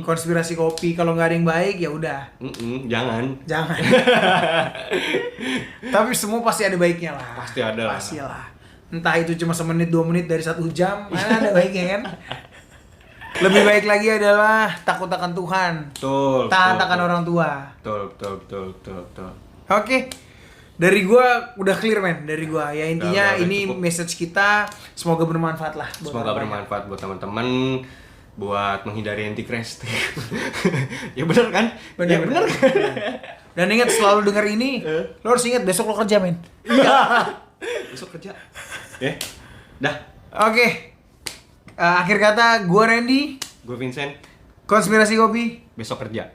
konspirasi kopi. Kalau nggak ada yang baik ya udah. Jangan. Tapi semua pasti ada baiknya lah. Pasti ada lah. Pastilah. Entah itu cuma semenit 2 menit dari 1 jam, mana ada baiknya kan? Lebih baik lagi adalah takut akan Tuhan. Taat akan orang tua. Betul. Oke. Dari gua udah clear, men. Dari gua ya, intinya udah ini cukup. Message kita semoga bermanfaat lah buat Semoga bermanfaat buat teman-teman, buat menghindari antichrist. Ya benar kan? Bener. Dan ingat, selalu denger ini, lo harus ingat besok lo kerja, men. Besok kerja. Dah. Oke. Akhir kata, gua Randy, Gue Vincent. Konspirasi Kopi. Besok kerja.